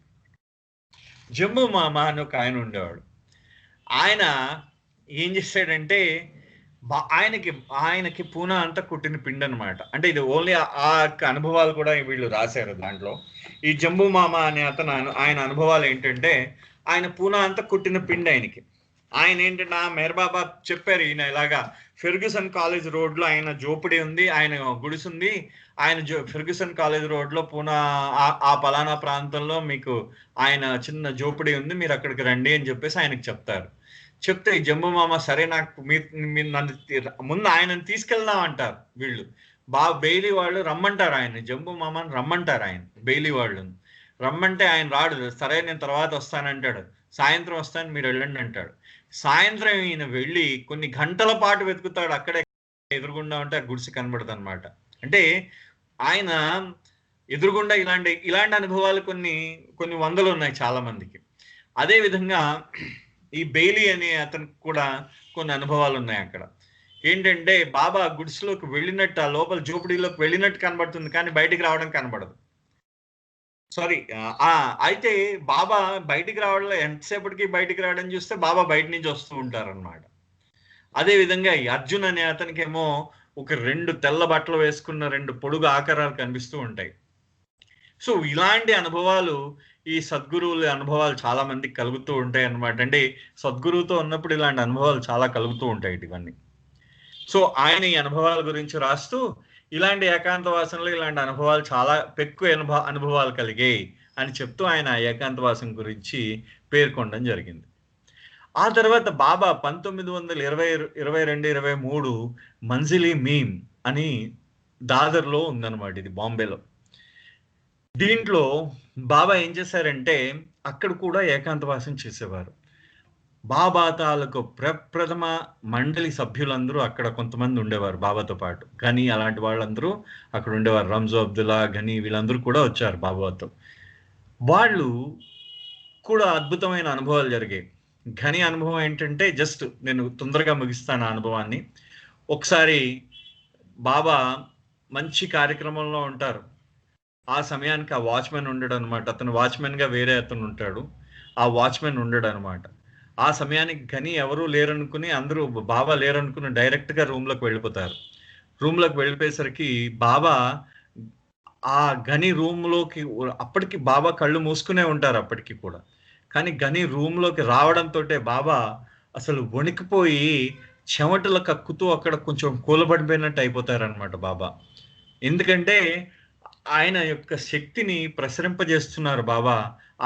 జంబూ మామ అని ఒక ఆయన ఉండేవాడు. ఆయన ఏం చేశాడంటే ఆయనకి పూనా అంతా కుట్టిన పిండి అనమాట. అంటే ఇది ఓన్లీ ఆ అనుభవాలు కూడా వీళ్ళు రాశారు దాంట్లో. ఈ జంబూ మామ అనే అతను ఆయన అనుభవాలు ఏంటంటే, ఆయన పూనా అంతా కుట్టిన పిండి ఆయనకి. ఆయన ఏంటంటే మెహర్ బాబా చెప్పారు, ఈయన ఇలాగా ఫెర్గ్యూసన్ కాలేజ్ రోడ్లో ఆయన జోపిడి ఉంది, ఆయన గుడిసుంది, ఆయన ఫెర్గ్యూసన్ కాలేజ్ రోడ్లో పూనా ఆ పలానా ప్రాంతంలో మీకు ఆయన చిన్న జోపిడి ఉంది, మీరు అక్కడికి రండి అని చెప్పేసి ఆయనకు చెప్తారు. చెప్తే ఈ జంబూ మామ సరే నాకు మీరు నన్ను ముందు ఆయనను తీసుకెళ్దాం అంటారు వీళ్ళు. బెయిలీ వాళ్ళు రమ్మంటారు ఆయన, జంబూ మామని రమ్మంటారు ఆయన, బెయిలీ వాళ్ళు రమ్మంటే ఆయన రాడు. సరే నేను తర్వాత వస్తానంటాడు. సాయంత్రం వస్తాను మీరు వెళ్ళండి అంటాడు. సాయంత్రం ఈయన వెళ్ళి కొన్ని గంటల పాటు వెతుకుతాడు. అక్కడే ఎదురుగుండా ఉంటే ఆ గుడిసె కనబడదు అనమాట. అంటే ఆయన ఎదురుగుండా ఇలాంటి అనుభవాలు కొన్ని వందలు ఉన్నాయి చాలా మందికి. అదే విధంగా ఈ బెయిలీ అనే అతనికి కూడా కొన్ని అనుభవాలు ఉన్నాయి అక్కడ. ఏంటంటే బాబా గుడిసెలోకి వెళ్ళినట్టు, ఆ లోపల జోపిడీలోకి వెళ్ళినట్టు కనబడుతుంది, కానీ బయటికి రావడం కనబడదు. సారీ, అయితే బాబా బయటికి రావడంలో ఎంతసేపటికి బయటికి రావడం చూస్తే బాబా బయట నుంచి వస్తూ ఉంటారనమాట. అదే విధంగా ఈ అర్జున్ అనే అతనికేమో ఒక 2 తెల్ల బట్టలు వేసుకున్న 2 పొడుగు ఆకారాలు కనిపిస్తూ ఉంటాయి. సో ఇలాంటి అనుభవాలు, ఈ సద్గురువుల అనుభవాలు చాలా మందికి కలుగుతూ ఉంటాయి అన్నమాట. అంటే సద్గురువుతో ఉన్నప్పుడు ఇలాంటి అనుభవాలు చాలా కలుగుతూ ఉంటాయి ఇవన్నీ. సో ఆయన ఈ అనుభవాల గురించి రాస్తూ ఇలాంటి ఏకాంతవాసంలో ఇలాంటి అనుభవాలు చాలా ఎక్కువ అనుభవాలు కలిగాయి అని చెప్తూ ఆయన ఏకాంతవాసం గురించి పేర్కొనడం జరిగింది. ఆ తర్వాత బాబా 1922-23 మంజిలీ మీమ్ అని దాదర్లో ఉందన్నమాట, ఇది బాంబేలో. దీంట్లో బాబా ఏం చేశారంటే అక్కడ కూడా ఏకాంతవాసం చేసేవారు. బాబా తాలూకు ప్రప్రథమ మండలి సభ్యులందరూ అక్కడ కొంతమంది ఉండేవారు బాబాతో పాటు. ఘనీ అలాంటి వాళ్ళందరూ అక్కడ ఉండేవారు. రంజో అబ్దుల్లా, ఘనీ వీళ్ళందరూ కూడా వచ్చారు బాబాతో. వాళ్ళు కూడా అద్భుతమైన అనుభవాలు జరిగాయి. ఘనీ అనుభవం ఏంటంటే, జస్ట్ నేను తొందరగా ముగిస్తాను ఆ అనుభవాన్ని. ఒకసారి బాబా మంచి కార్యక్రమంలో ఉంటారు. ఆ సమయానికి ఆ వాచ్మెన్ ఉండడు అనమాట. అతను వాచ్మెన్గా వేరే అతను ఉంటాడు. ఆ వాచ్మెన్ ఉండడు అనమాట. ఆ సమయానికి ఘనీ ఎవరూ లేరనుకుని, అందరూ బాబా లేరనుకుని డైరెక్ట్గా రూమ్లోకి వెళ్ళిపోతారు. రూమ్లోకి వెళ్ళిపోయేసరికి బాబా ఆ ఘనీ రూమ్లోకి, అప్పటికి బాబా కళ్ళు మూసుకునే ఉంటారు అప్పటికి కూడా. కానీ ఘనీ రూమ్లోకి రావడంతో బాబా అసలు వణికిపోయి చెమటలు కక్కుతూ అక్కడ కొంచెం కూలబడిపోయినట్టు అయిపోతారనమాట బాబా. ఎందుకంటే ఆయన యొక్క శక్తిని ప్రసరింపజేస్తున్నారు బాబా.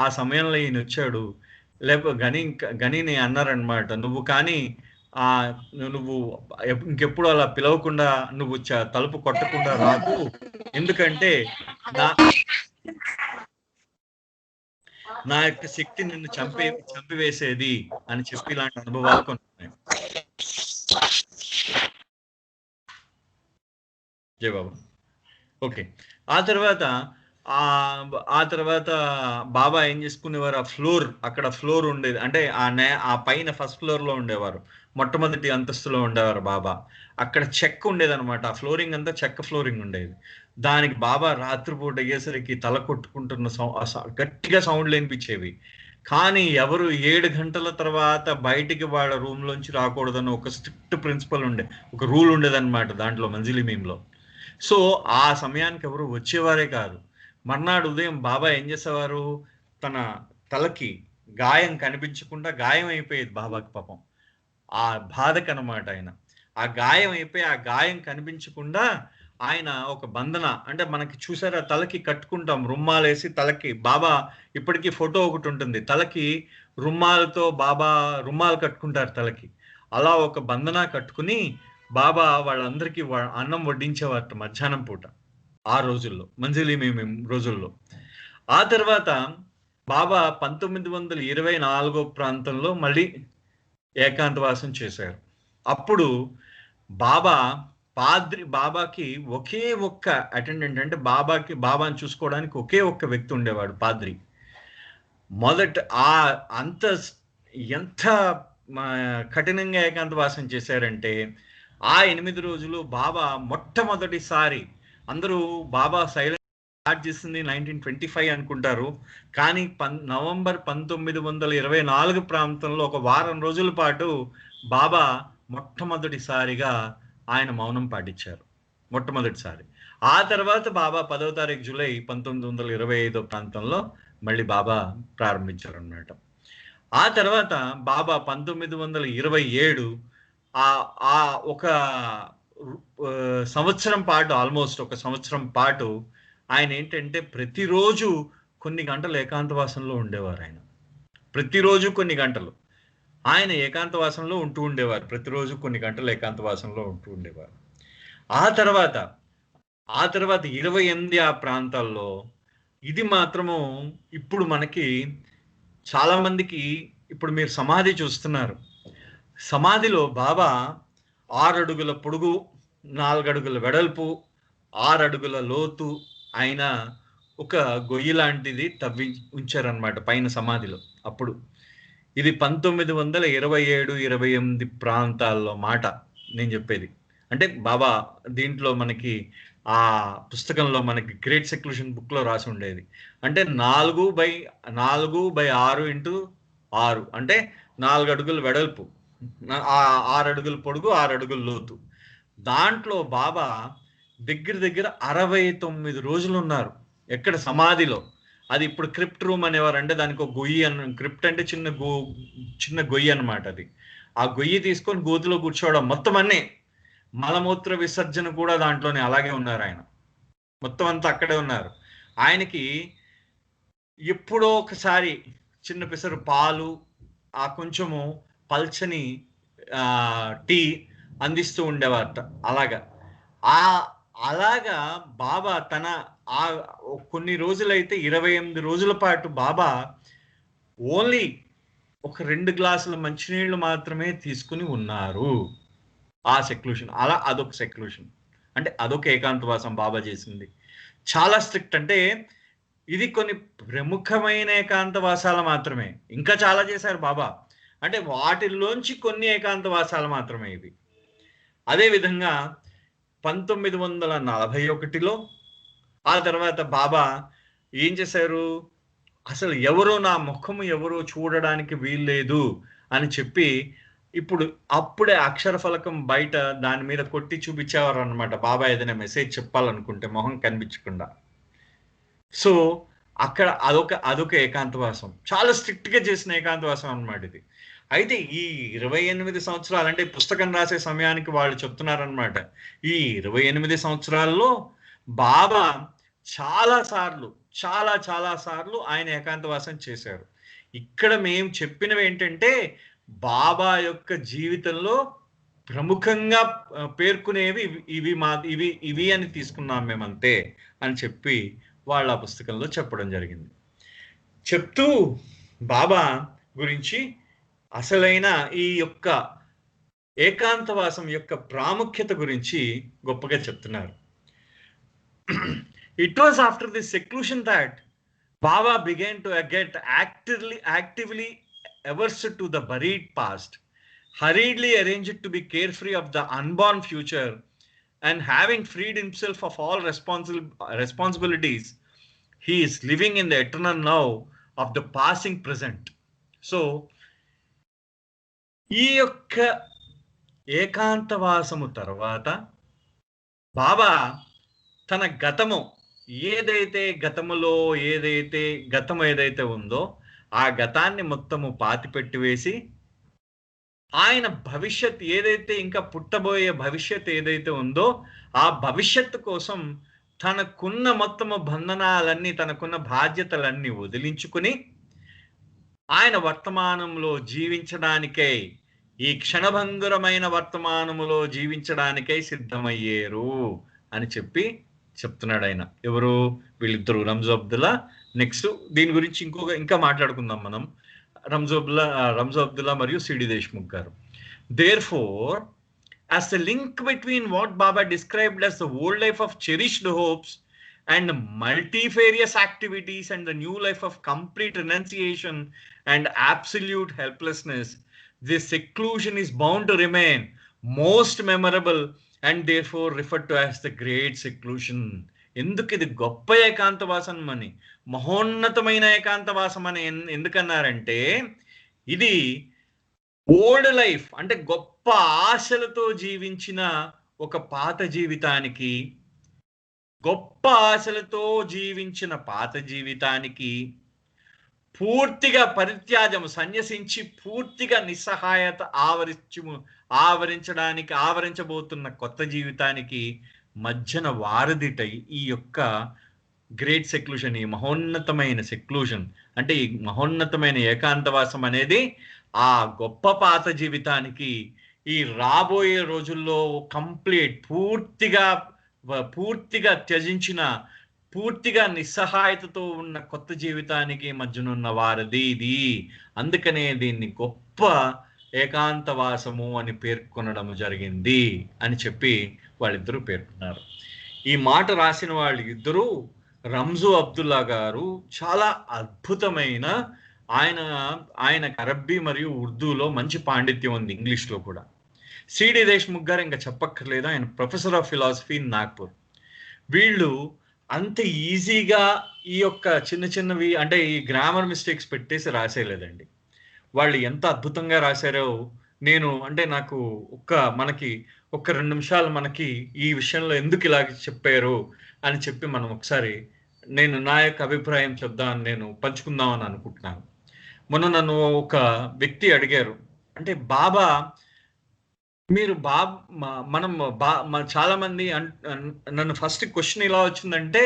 ఆ సమయంలో ఈయన వచ్చాడు. లేకపోతే గనిని అన్నారనమాట, నువ్వు కానీ నువ్వు ఇంకెప్పుడు అలా పిలవకుండా, నువ్వు తలుపు కొట్టకుండా రాకు, ఎందుకంటే నా యొక్క శక్తి నిన్ను చంపివేసేది అని చెప్పి ఇలాంటి అనుభవాలు కొన్ని. జై బాబు. ఓకే. ఆ తర్వాత బాబా ఏం చేసుకునేవారు, అక్కడ ఫ్లోర్ ఉండేది. అంటే ఆ పైన ఫస్ట్ ఫ్లోర్లో ఉండేవారు, మొట్టమొదటి అంతస్తులో ఉండేవారు బాబా. అక్కడ చెక్క ఉండేది అనమాట. ఆ ఫ్లోరింగ్ అంతా చెక్క ఫ్లోరింగ్ ఉండేది. దానికి బాబా రాత్రిపూట అయ్యేసరికి తల కొట్టుకుంటున్న గట్టిగా సౌండ్లు వినిపించేవి. కానీ ఎవరు 7 గంటల తర్వాత బయటికి వాళ్ళ రూమ్లోంచి రాకూడదని ఒక స్ట్రిక్ట్ ప్రిన్సిపల్ ఒక రూల్ ఉండేదన్నమాట దాంట్లో మంజిలీ మీమ్లో. సో ఆ సమయానికి ఎవరు వచ్చేవారే కాదు. మర్నాడు ఉదయం బాబా ఏం చేసేవారు, తన తలకి గాయం కనిపించకుండా, గాయం అయిపోయేది బాబాకి పాపం, ఆ బాధకు అనమాట. ఆయన ఆ గాయం అయిపోయి ఆ గాయం కనిపించకుండా ఆయన ఒక బంధన, అంటే మనకి చూసారా తలకి కట్టుకుంటాం రుమ్మాలేసి తలకి, బాబా ఇప్పటికీ ఫోటో ఒకటి ఉంటుంది, తలకి రుమ్మాలతో బాబా రుమ్మాలు కట్టుకుంటారు తలకి. అలా ఒక బంధన కట్టుకుని బాబా వాళ్ళందరికీ అన్నం వడ్డించేవారట మధ్యాహ్నం పూట ఆ రోజుల్లో, మంజిలీ మేము రోజుల్లో. ఆ తర్వాత బాబా 1924 ప్రాంతంలో మళ్ళీ ఏకాంతవాసం చేశారు. అప్పుడు బాబాకి ఒకే ఒక్క అటెండెంట్, అంటే బాబాని చూసుకోవడానికి ఒకే ఒక్క వ్యక్తి ఉండేవాడు, పాద్రి. ఎంత కఠినంగా ఏకాంతవాసం చేశారంటే ఆ 8 రోజులు బాబా మొట్టమొదటిసారి అందరూ బాబా సైలెంట్ స్టార్ట్ చేసింది 1925 అనుకుంటారు. కానీ నవంబర్ 1924 ప్రాంతంలో ఒక వారం రోజుల పాటు బాబా మొట్టమొదటిసారిగా ఆయన మౌనం పాటించారు. మొట్టమొదటిసారి. ఆ తర్వాత బాబా 10వ తారీఖు జూలై 1925 ప్రాంతంలో మళ్ళీ బాబా ప్రారంభించారన్నమాట. ఆ తర్వాత బాబా 1927 ఒక సంవత్సరం పాటు, ఆల్మోస్ట్ ఒక సంవత్సరం పాటు ఆయన ఏంటంటే ప్రతిరోజు కొన్ని గంటలు ఏకాంతవాసంలో ఉండేవారు. ఆయన ప్రతిరోజు కొన్ని గంటలు ఆయన ఏకాంతవాసంలో ఉంటూ ఉండేవారు. ప్రతిరోజు కొన్ని గంటలు ఏకాంతవాసంలో ఉంటూ ఉండేవారు. ఆ తర్వాత 28 ఆ ప్రాంతాల్లో ఇది మాత్రము ఇప్పుడు మనకి చాలా మందికి ఇప్పుడు మీరు సమాధి చూస్తున్నారు. సమాధిలో బాబా 6 అడుగుల పొడుగు, 4 అడుగుల వెడల్పు, 6 అడుగుల లోతు ఆయన ఒక గొయ్యి లాంటిది తవ్వి ఉంచారనమాట పైన సమాధిలో. అప్పుడు ఇది 1927, 28 ప్రాంతాల్లో మాట నేను చెప్పేది. అంటే బాబా దీంట్లో మనకి ఆ పుస్తకంలో మనకి గ్రేట్ సెక్లూషన్ బుక్ లో రాసి ఉండేది. అంటే 4/6 ఇంటూ 6 అంటే 4 అడుగుల వెడల్పు, 6 అడుగుల పొడుగు, 6 అడుగుల లోతు. దాంట్లో బాబా దగ్గర 69 రోజులు ఉన్నారు. ఎక్కడ? సమాధిలో. అది ఇప్పుడు క్రిప్ట్ రూమ్ అనేవారు. అంటే దానికి ఒక గొయ్యి క్రిప్ట్ అంటే చిన్న గొయ్యి అనమాట. అది ఆ గొయ్యి తీసుకొని గోతిలో కూర్చోవడం, మొత్తం అన్నీ మలమూత్ర విసర్జన కూడా దాంట్లోనే అలాగే ఉన్నారు. ఆయన మొత్తం అంతా అక్కడే ఉన్నారు. ఆయనకి ఎప్పుడో ఒకసారి చిన్న పిసరు పాలు, ఆ కొంచెము పల్చని టీ అందిస్తూ ఉండేవారట. అలాగా బాబా తన కొన్ని రోజులైతే 28 రోజుల పాటు బాబా ఓన్లీ ఒక 2 గ్లాసుల మంచినీళ్లు మాత్రమే తీసుకుని ఉన్నారు. ఆ సెక్లూషన్. అదొక సెక్లూషన్. అంటే అదొక ఏకాంతవాసం బాబా చేసింది. చాలా స్ట్రిక్ట్. అంటే ఇది కొన్ని ప్రముఖమైన ఏకాంతవాసాలు మాత్రమే. ఇంకా చాలా చేశారు బాబా. అంటే వాటిల్లోంచి కొన్ని ఏకాంతవాసాలు మాత్రమే ఇవి. అదేవిధంగా 1941లో ఆ తర్వాత బాబా ఏం చేశారు? అసలు ఎవరో నా ముఖము ఎవరో చూడడానికి వీల్లేదు అని చెప్పి అప్పుడే అక్షర ఫలకం బయట దాని మీద కొట్టి చూపించేవారు అనమాట. బాబా ఏదైనా మెసేజ్ చెప్పాలనుకుంటే మొహం కనిపించకుండా. సో అక్కడ అదొక ఏకాంతవాసం. చాలా స్ట్రిక్ట్ గా చేసిన ఏకాంతవాసం అన్నమాట ఇది. అయితే ఈ 28 సంవత్సరాలు, అంటే పుస్తకం రాసే సమయానికి వాళ్ళు చెప్తున్నారనమాట, ఈ 28 సంవత్సరాల్లో బాబా చాలా సార్లు ఆయన ఏకాంతవాసం చేశారు. ఇక్కడ మేము చెప్పినవి ఏంటంటే బాబా యొక్క జీవితంలో ప్రముఖంగా పేర్కొనేవి ఇవి అని తీసుకున్నాం మేమంతే అని చెప్పి వాళ్ళ పుస్తకంలో చెప్పడం జరిగింది. చెప్తూ బాబా గురించి అసలైన ఈ యొక్క ఏకాంతవాసం యొక్క ప్రాముఖ్యత గురించి గొప్పగా చెప్తున్నారు. It was after this seclusion that Baba began to get actively averse to the buried past, hurriedly arranged to be carefree of the unborn future, and having freed himself of all responsibilities, he is living in the eternal now of the passing present. So ఈ యొక్క ఏకాంతవాసము తర్వాత బాబా తన గతము ఏదైతే ఉందో ఆ గతాన్ని మొత్తము పాతిపెట్టివేసి ఆయన భవిష్యత్ ఏదైతే ఇంకా పుట్టబోయే భవిష్యత్ ఏదైతే ఉందో ఆ భవిష్యత్తు కోసం తనకున్న మొత్తము బంధనాలన్నీ, తనకున్న బాధ్యతలన్నీ వదిలించుకుని ఆయన వర్తమానంలో జీవించడానికై, ఈ క్షణభంగురమైన వర్తమానములో జీవించడానికై సిద్ధమయ్యారు అని చెప్తున్నాడు ఆయన. ఎవరు? వీళ్ళిద్దరు, రంజు అబ్దుల్లా. నెక్స్ట్ దీని గురించి ఇంకా మాట్లాడుకుందాం మనం. రంజు అబ్దుల్లా మరియు సిడి దేశ్ముఖ్ గారు. Therefore, as the link between what Baba described as the old life of cherished hopes and multifarious activities and the new life of complete renunciation and absolute helplessness, this seclusion is bound to remain most memorable and therefore refer to as the great seclusion. ఎందుకు ఇది గొప్ప ఏకాంతవాసం అని, మహోన్నతమైన ఏకాంతవాసం అని ఎందుకన్నారంటే, ఇది old life అంటే గొప్ప ఆశలతో జీవించిన ఒక పాత జీవితానికి, గొప్ప ఆశలతో జీవించిన పాత జీవితానికి పూర్తిగా పరిత్యాజము సన్యసించి పూర్తిగా నిస్సహాయత ఆవరించబోతున్న కొత్త జీవితానికి మధ్యన వారధిటై ఈ యొక్క గ్రేట్ సెక్లూషన్, ఈ మహోన్నతమైన సెక్లూషన్ అంటే ఈ మహోన్నతమైన ఏకాంతవాసం అనేది ఆ గొప్ప పాత జీవితానికి ఈ రాబోయే రోజుల్లో కంప్లీట్ పూర్తిగా త్యజించిన, పూర్తిగా నిస్సహాయతతో ఉన్న కొత్త జీవితానికి మధ్యనున్న వారది ఇది. అందుకనే దీన్ని గొప్ప ఏకాంతవాసము అని పేర్కొనడం జరిగింది అని చెప్పి వాళ్ళిద్దరూ పేర్కొన్నారు. ఈ మాట రాసిన వాళ్ళు ఇద్దరు రంజు అబ్దుల్లా గారు. చాలా అద్భుతమైన ఆయన అరబ్బీ మరియు ఉర్దూలో మంచి పాండిత్యం ఉంది, ఇంగ్లీష్లో కూడా. సిడి దేశ్ముఖ్ గారు ఇంకా చెప్పక్కర్లేదు, ఆయన professor of philosophy in Nagpur. వీళ్ళు అంత ఈజీగా ఈ యొక్క చిన్నవి అంటే ఈ గ్రామర్ మిస్టేక్స్ పెట్టేసి రాసేయలేదండి. వాళ్ళు ఎంత అద్భుతంగా రాశారో నాకు మనకి 2 నిమిషాలు మనకి ఈ విషయంలో ఎందుకు ఇలాగ చెప్పారు అని చెప్పి మనం ఒకసారి నా యొక్క అభిప్రాయం చెప్దామని పంచుకుందామని అనుకుంటున్నాను. మొన్న నన్ను ఒక వ్యక్తి అడిగారు, అంటే బాబా మీరు చాలా మంది నన్ను ఫస్ట్ క్వశ్చన్ ఇలా వచ్చిందంటే,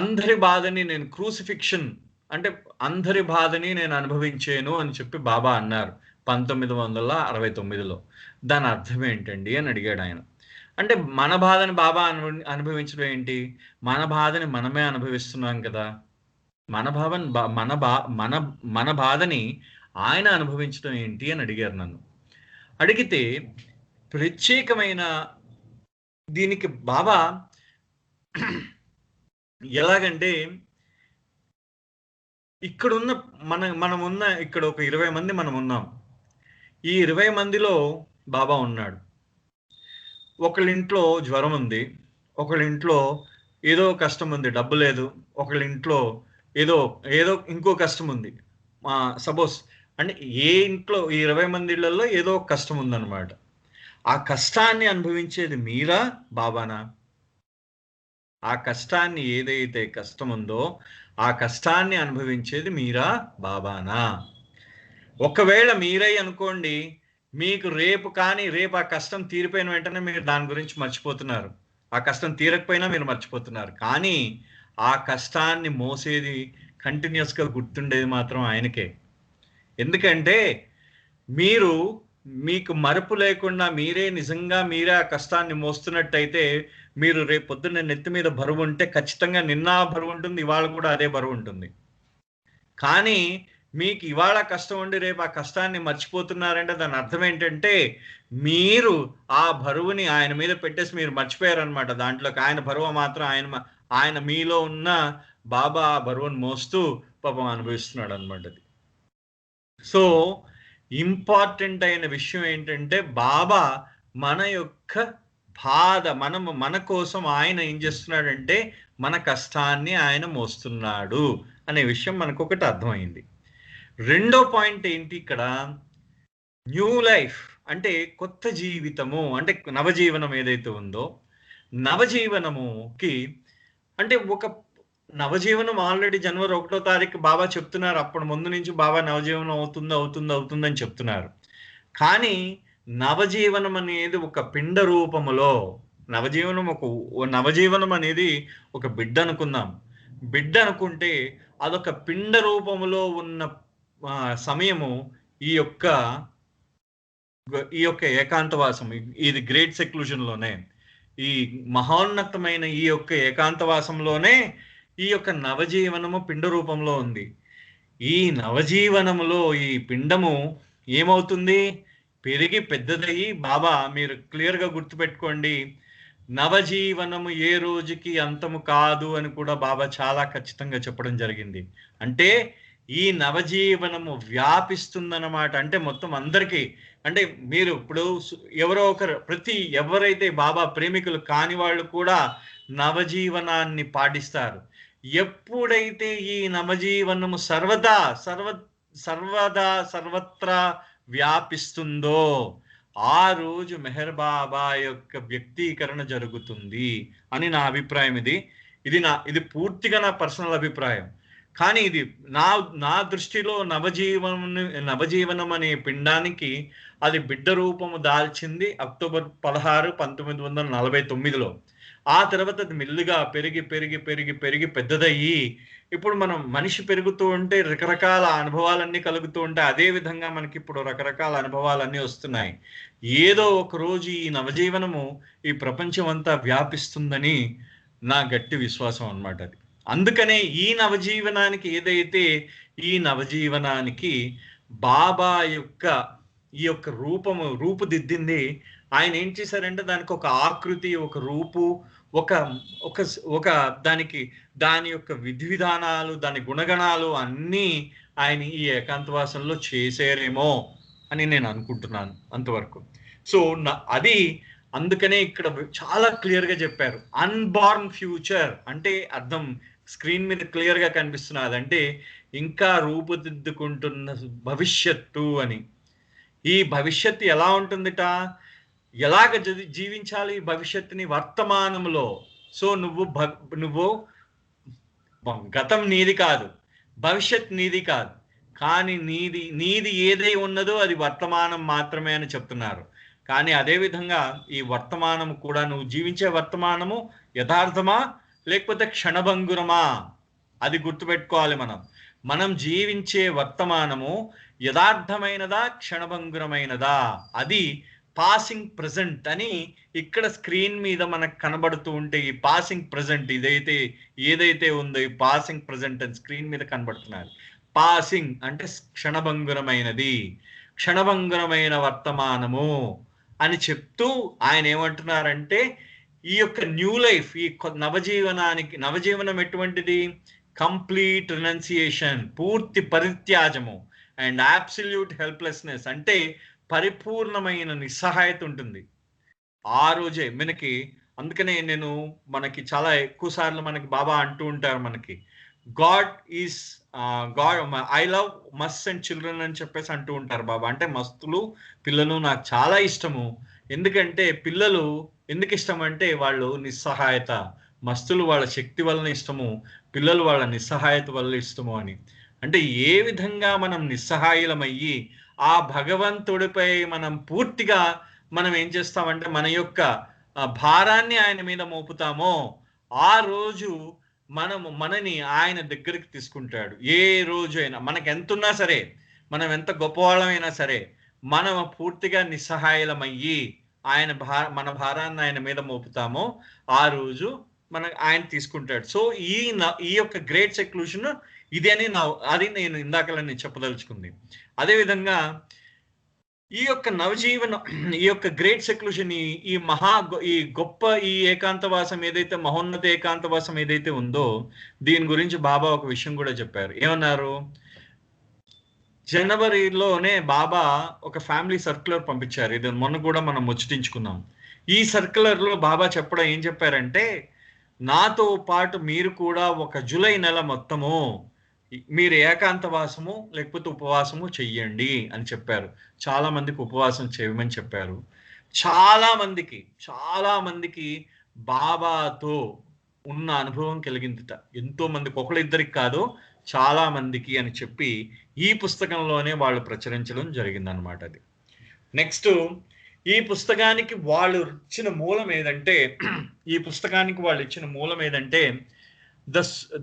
అందరి బాధని నేను క్రూసిఫిక్షన్ అంటే అందరి బాధని నేను అనుభవించాను అని చెప్పి బాబా అన్నారు 1969లో. దాని అర్థం ఏంటండి అని అడిగాడు ఆయన. అంటే మన బాధని బాబా అనుభవించడం ఏంటి? మన బాధని మనమే అనుభవిస్తున్నాం కదా. మన బాధని ఆయన అనుభవించడం ఏంటి అని అడిగారు నన్ను. అడిగితే ప్రత్యేకమైన దీనికి బాబా ఎలాగంటే, ఇక్కడున్న మనమున్న ఇక్కడ ఒక 20 మంది మనం ఉన్నాం. ఈ 20 మందిలో బాబా ఉన్నాడు. ఒకళ్ళింట్లో జ్వరం ఉంది, ఒకళ్ళింట్లో ఏదో కష్టం ఉంది, డబ్బు లేదు, ఒకళ్ళింట్లో ఏదో ఇంకో కష్టం ఉంది. సపోజ్ అంటే ఏ ఇంట్లో ఈ 20 మందిళ్ళల్లో ఏదో కష్టం ఉందన్నమాట. ఆ కష్టాన్ని అనుభవించేది మీరా బాబానా? ఆ కష్టాన్ని ఏదైతే కష్టం ఉందో ఆ కష్టాన్ని అనుభవించేది మీరా బాబానా? ఒకవేళ మీరై అనుకోండి, మీకు రేపు ఆ కష్టం తీరిపోయిన వెంటనే మీరు దాని గురించి మర్చిపోతున్నారు. ఆ కష్టం తీరకపోయినా మీరు మర్చిపోతున్నారు. కానీ ఆ కష్టాన్ని మోసేది కంటిన్యూస్గా గుర్తుండేది మాత్రం ఆయనకే. ఎందుకంటే మీకు మరపు లేకుండా నిజంగా మీరే ఆ కష్టాన్ని మోస్తున్నట్టయితే, మీరు రేపు పొద్దున్న నెత్తి మీద బరువు ఉంటే ఖచ్చితంగా నిన్న బరువు ఉంటుంది, ఇవాళ కూడా అదే బరువు ఉంటుంది. కానీ మీకు ఇవాళ కష్టం ఉండి రేపు ఆ కష్టాన్ని మర్చిపోతున్నారంటే దాని అర్థం ఏంటంటే, మీరు ఆ బరువుని ఆయన మీద పెట్టేసి మీరు మర్చిపోయారనమాట. దాంట్లోకి ఆయన బరువు మాత్రం ఆయన మీలో ఉన్న బాబా ఆ బరువును మోస్తూ పాపం అనుభవిస్తున్నాడు అనమాట. అది సో ఇంపార్టెంట్ అయిన విషయం ఏంటంటే, బాబా మన యొక్క బాధ మన కోసం ఆయన ఏం చేస్తున్నాడంటే మన కష్టాన్ని ఆయన మోస్తున్నాడు అనే విషయం మనకు ఒకటి అర్థమైంది. రెండో పాయింట్ ఏంటి ఇక్కడ? న్యూ లైఫ్ అంటే కొత్త జీవితము, అంటే నవజీవనం ఏదైతే ఉందో, నవజీవనముకి అంటే ఒక నవజీవనం ఆల్రెడీ జనవరి 1వ తారీఖు బాబా చెప్తున్నారు. అప్పటి ముందు నుంచి బాబా నవజీవనం అవుతుందని చెప్తున్నారు. కానీ నవజీవనం అనేది ఒక పిండ రూపములో, నవజీవనం అనేది ఒక బిడ్డ అనుకుందాం. బిడ్డ అనుకుంటే అదొక పిండ రూపములో ఉన్న సమయము ఈ యొక్క ఏకాంతవాసం, ఇది గ్రేట్ సెక్లూషన్లోనే, ఈ మహోన్నతమైన ఈ యొక్క ఏకాంతవాసంలోనే ఈ యొక్క నవజీవనము పిండ రూపంలో ఉంది. ఈ నవజీవనములో ఈ పిండము ఏమవుతుంది? పెరిగి పెద్దదయ్యి, బాబా మీరు క్లియర్గా గుర్తుపెట్టుకోండి, నవజీవనము ఏ రోజుకి అంతము కాదు అని కూడా బాబా చాలా ఖచ్చితంగా చెప్పడం జరిగింది. అంటే ఈ నవజీవనము వ్యాపిస్తుందన్నమాట. అంటే మొత్తం అందరికీ, అంటే మీరు ఇప్పుడు ఎవరో ఒకరు ఎవరైతే బాబా ప్రేమికులు కాని వాళ్ళు కూడా నవజీవనాన్ని పాటిస్తారు. ఎప్పుడైతే ఈ నవజీవనము సర్వదా సర్వత్రా వ్యాపిస్తుందో ఆ రోజు మెహర్ బాబా యొక్క వ్యక్తీకరణ జరుగుతుంది అని నా అభిప్రాయం. ఇది పూర్తిగా నా పర్సనల్ అభిప్రాయం. కానీ ఇది నా దృష్టిలో నవజీవనం అనే పిండానికి అది బిడ్డ రూపము దాల్చింది అక్టోబర్ 16, 1949లో. ఆ తర్వాత అది మెల్లిగా పెరిగి పెరిగి పెరిగి పెరిగి పెద్దదయ్యి ఇప్పుడు మనం మనిషి పెరుగుతూ ఉంటే రకరకాల అనుభవాలన్నీ కలుగుతూ ఉంటాయి. అదే విధంగా మనకి ఇప్పుడు రకరకాల అనుభవాలన్నీ వస్తున్నాయి. ఏదో ఒక రోజు ఈ నవజీవనము ఈ ప్రపంచం అంతా వ్యాపిస్తుందని నా గట్టి విశ్వాసం అన్నమాట. అది అందుకనే ఈ నవజీవనానికి బాబా ఈ యొక్క రూపుదిద్దింది. ఆయన ఏం చేశారంటే దానికి ఒక ఆకృతి, ఒక రూపు, ఒక దాని యొక్క విధి విధానాలు, దాని గుణగణాలు అన్నీ ఆయన ఈ ఏకాంతవాసంలో చేశారేమో అని నేను అనుకుంటున్నాను అంతవరకు. సో అది అందుకనే ఇక్కడ చాలా క్లియర్గా చెప్పారు. అన్బార్న్ ఫ్యూచర్ అంటే అర్థం స్క్రీన్ మీద క్లియర్గా కనిపిస్తున్నది. అంటే ఇంకా రూపుదిద్దుకుంటున్న భవిష్యత్తు అని. ఈ భవిష్యత్తు ఎలా ఉంటుందిట, ఎలాగ జీవించాలి భవిష్యత్తుని వర్తమానంలో. సో నువ్వు గతం నీది కాదు, భవిష్యత్ నీది కాదు, కానీ నీది ఏదై ఉన్నదో అది వర్తమానం మాత్రమే అని చెప్తున్నారు. కానీ అదేవిధంగా ఈ వర్తమానము కూడా, నువ్వు జీవించే వర్తమానము యథార్థమా లేకపోతే క్షణభంగురమా, అది గుర్తుపెట్టుకోవాలి. మనం జీవించే వర్తమానము యథార్థమైనదా క్షణభంగురమైనదా, అది పాసింగ్ ప్రెజెంట్ అని ఇక్కడ స్క్రీన్ మీద మనకు కనబడుతూ ఉంటే, ఈ పాసింగ్ ప్రెజెంట్ ఏదైతే ఉందో ఈ పాసింగ్ ప్రెజెంట్ అని స్క్రీన్ మీద కనబడుతున్నారు. పాసింగ్ అంటే క్షణభంగురమైన వర్తమానము అని చెప్తూ ఆయన ఏమంటున్నారంటే ఈ యొక్క న్యూ లైఫ్, ఈ నవజీవనం ఎటువంటిది, కంప్లీట్ రినౌన్సియేషన్, పూర్తి పరిత్యాజము, అండ్ అబ్సల్యూట్ హెల్ప్లెస్నెస్ అంటే పరిపూర్ణమైన నిస్సహాయత ఉంటుంది ఆ రోజే మనకి. అందుకనే మనకి చాలా ఎక్కువ సార్లు మనకి బాబా అంటూ ఉంటారు, మనకి God I love must and children అని చెప్పేసి అంటూ ఉంటారు బాబా. అంటే మస్తులు పిల్లలు నాకు చాలా ఇష్టము. ఎందుకంటే పిల్లలు ఎందుకు ఇష్టం అంటే వాళ్ళు నిస్సహాయత, మస్తులు వాళ్ళ శక్తి వలన ఇష్టము, పిల్లలు వాళ్ళ నిస్సహాయత వల్ల ఇష్టము అని. అంటే ఏ విధంగా మనం నిస్సహాయులమయ్యి ఆ భగవంతుడిపై మనం పూర్తిగా ఏం చేస్తామంటే మన యొక్క భారాన్ని ఆయన మీద మోపుతామో ఆ రోజు మనని ఆయన దగ్గరికి తీసుకుంటాడు. ఏ రోజైనా మనకు ఎంతున్నా సరే, మనం ఎంత గొప్పవాళ్ళమైనా సరే, మనం పూర్తిగా నిస్సహాయులమయ్యి మన భారాన్ని ఆయన మీద మోపుతామో ఆ రోజు ఆయన తీసుకుంటాడు. సో ఈ యొక్క గ్రేట్ సెక్లూషన్ ఇది అని అది నేను ఇందాకలని చెప్పదలుచుకుంది. అదేవిధంగా ఈ యొక్క నవజీవనం, ఈ యొక్క గ్రేట్ సెక్లూషన్, ఈ గొప్ప ఈ ఏకాంతవాసం ఏదైతే, మహోన్నత ఏకాంతవాసం ఏదైతే ఉందో దీని గురించి బాబా ఒక విషయం కూడా చెప్పారు. ఏమన్నారు, జనవరిలోనే బాబా ఒక ఫ్యామిలీ సర్క్యులర్ పంపించారు. ఇది మొన్న కూడా మనం ముచ్చటించుకున్నాం. ఈ సర్క్యులర్ లో బాబా ఏం చెప్పారంటే, నాతో పాటు మీరు కూడా ఒక జూలై నెల మొత్తము మీరు ఏకాంతవాసము లేకపోతే ఉపవాసము చెయ్యండి అని చెప్పారు. చాలా మందికి ఉపవాసం చేయమని చెప్పారు. చాలా మందికి బాబాతో ఉన్న అనుభవం కలిగిందిట. ఎంతో మందికి, ఒకళ్ళిద్దరికి కాదు, చాలా మందికి అని చెప్పి ఈ పుస్తకంలోనే వాళ్ళు ప్రచురించడం జరిగిందనమాట. అది నెక్స్ట్ ఈ పుస్తకానికి వాళ్ళు ఇచ్చిన మూలం ఏదంటే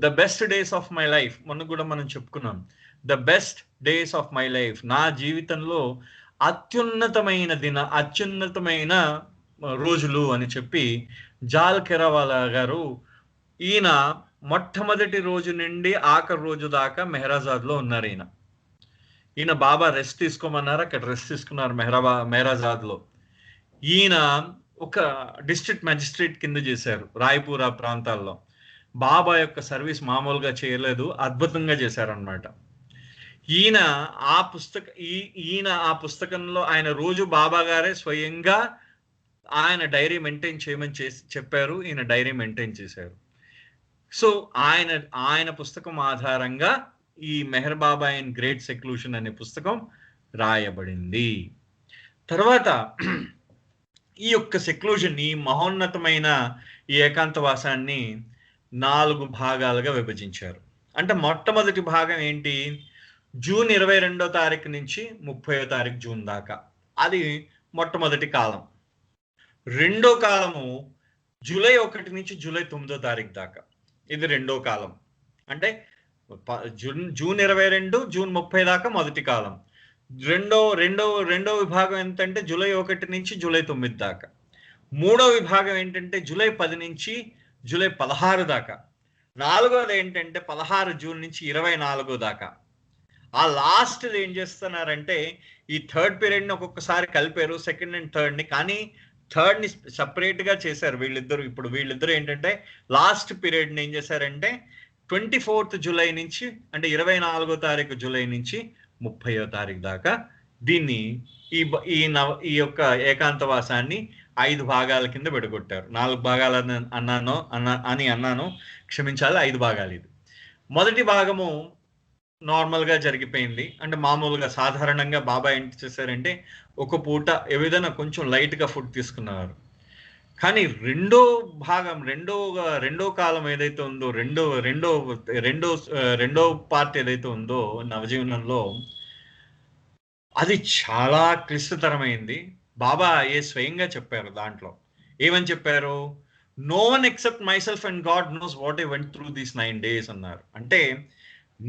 the best days of my life. మొన్న కూడా మనం చెప్పుకున్నాం, the best days of my life, నా జీవితంలో అత్యున్నతమైన రోజులు అని చెప్పి జాల్ కెరావాలా గారు, ఈయన మొట్టమొదటి రోజు నుండి ఆఖరి రోజు దాకా మెహరాజాద్లో ఉన్నారు. ఈయన బాబా రెస్ట్ తీసుకోమన్నారు, అక్కడ రెస్ట్ తీసుకున్నారు మెహరాజాద్లో. ఈయన ఒక డిస్ట్రిక్ట్ మెజిస్ట్రేట్ కింద చేశారు రాయ్పూరా ప్రాంతాల్లో. బాబా యొక్క సర్వీస్ మామూలుగా చేయలేదు, అద్భుతంగా చేశారనమాట. ఈయన ఈయన ఆ పుస్తకంలో ఆయన రోజు బాబా గారే స్వయంగా ఆయన డైరీ మెయింటైన్ చేయమని చెప్పారు. ఈయన డైరీ మెయింటైన్ చేశారు. సో ఆయన పుస్తకం ఆధారంగా ఈ మెహర్ బాబా ఇన్ గ్రేట్ సెక్లూషన్ అనే పుస్తకం రాయబడింది. తర్వాత ఈ యొక్క సెక్లూషన్, ఈ మహోన్నతమైన ఈ ఏకాంతవాసాన్ని 4 భాగాలుగా విభజించారు. అంటే మొట్టమొదటి భాగం ఏంటి? జూన్ 22వ తారీఖు నుంచి 30వ తారీఖు జూన్ దాకా. అది మొట్టమొదటి కాలం. రెండో కాలము జూలై 1 నుంచి జూలై 9వ తారీఖు దాకా. ఇది రెండో కాలం. అంటే జూన్ 22 జూన్ 30 దాకా మొదటి కాలం. రెండో విభాగం ఏంటంటే జూలై 1 నుంచి జూలై 9 దాకా. మూడో విభాగం ఏంటంటే జూలై 10 నుంచి జూలై 16 దాకా. నాలుగోది ఏంటంటే 16 జూన్ నుంచి 24 దాకా. ఆ లాస్ట్ ఏం చేస్తున్నారంటే ఈ థర్డ్ పీరియడ్ని ఒక్కొక్కసారి కలిపారు, సెకండ్ అండ్ థర్డ్ని. కానీ థర్డ్ని సపరేట్గా చేశారు వీళ్ళిద్దరు. ఇప్పుడు వీళ్ళిద్దరు ఏంటంటే లాస్ట్ పీరియడ్ని ఏం చేశారంటే 24th జూలై నుంచి, అంటే 24వ తారీఖు జూలై నుంచి 30వ తారీఖు దాకా దీన్ని ఈ యొక్క ఏకాంతవాసాన్ని 5 భాగాల కింద విడగొట్టారు. 4 భాగాలు అన్నాను, క్షమించాలి, 5 భాగాలు. ఇది మొదటి భాగము నార్మల్గా జరిగిపోయింది. అంటే మామూలుగా సాధారణంగా బాబా ఏం చేశారంటే ఒక పూట ఏదైనా కొంచెం లైట్గా ఫుడ్ తీసుకున్నారు. కానీ రెండో కాలం ఏదైతే ఉందో, రెండో పార్ట్ ఏదైతే ఉందో నవజీవనంలో, అది చాలా క్లిష్టతరమైంది. బాబా స్వయంగా చెప్పారు. దాంట్లో ఏమని చెప్పారు? No one except myself and God knows what I went through these 9 days అన్నారు. అంటే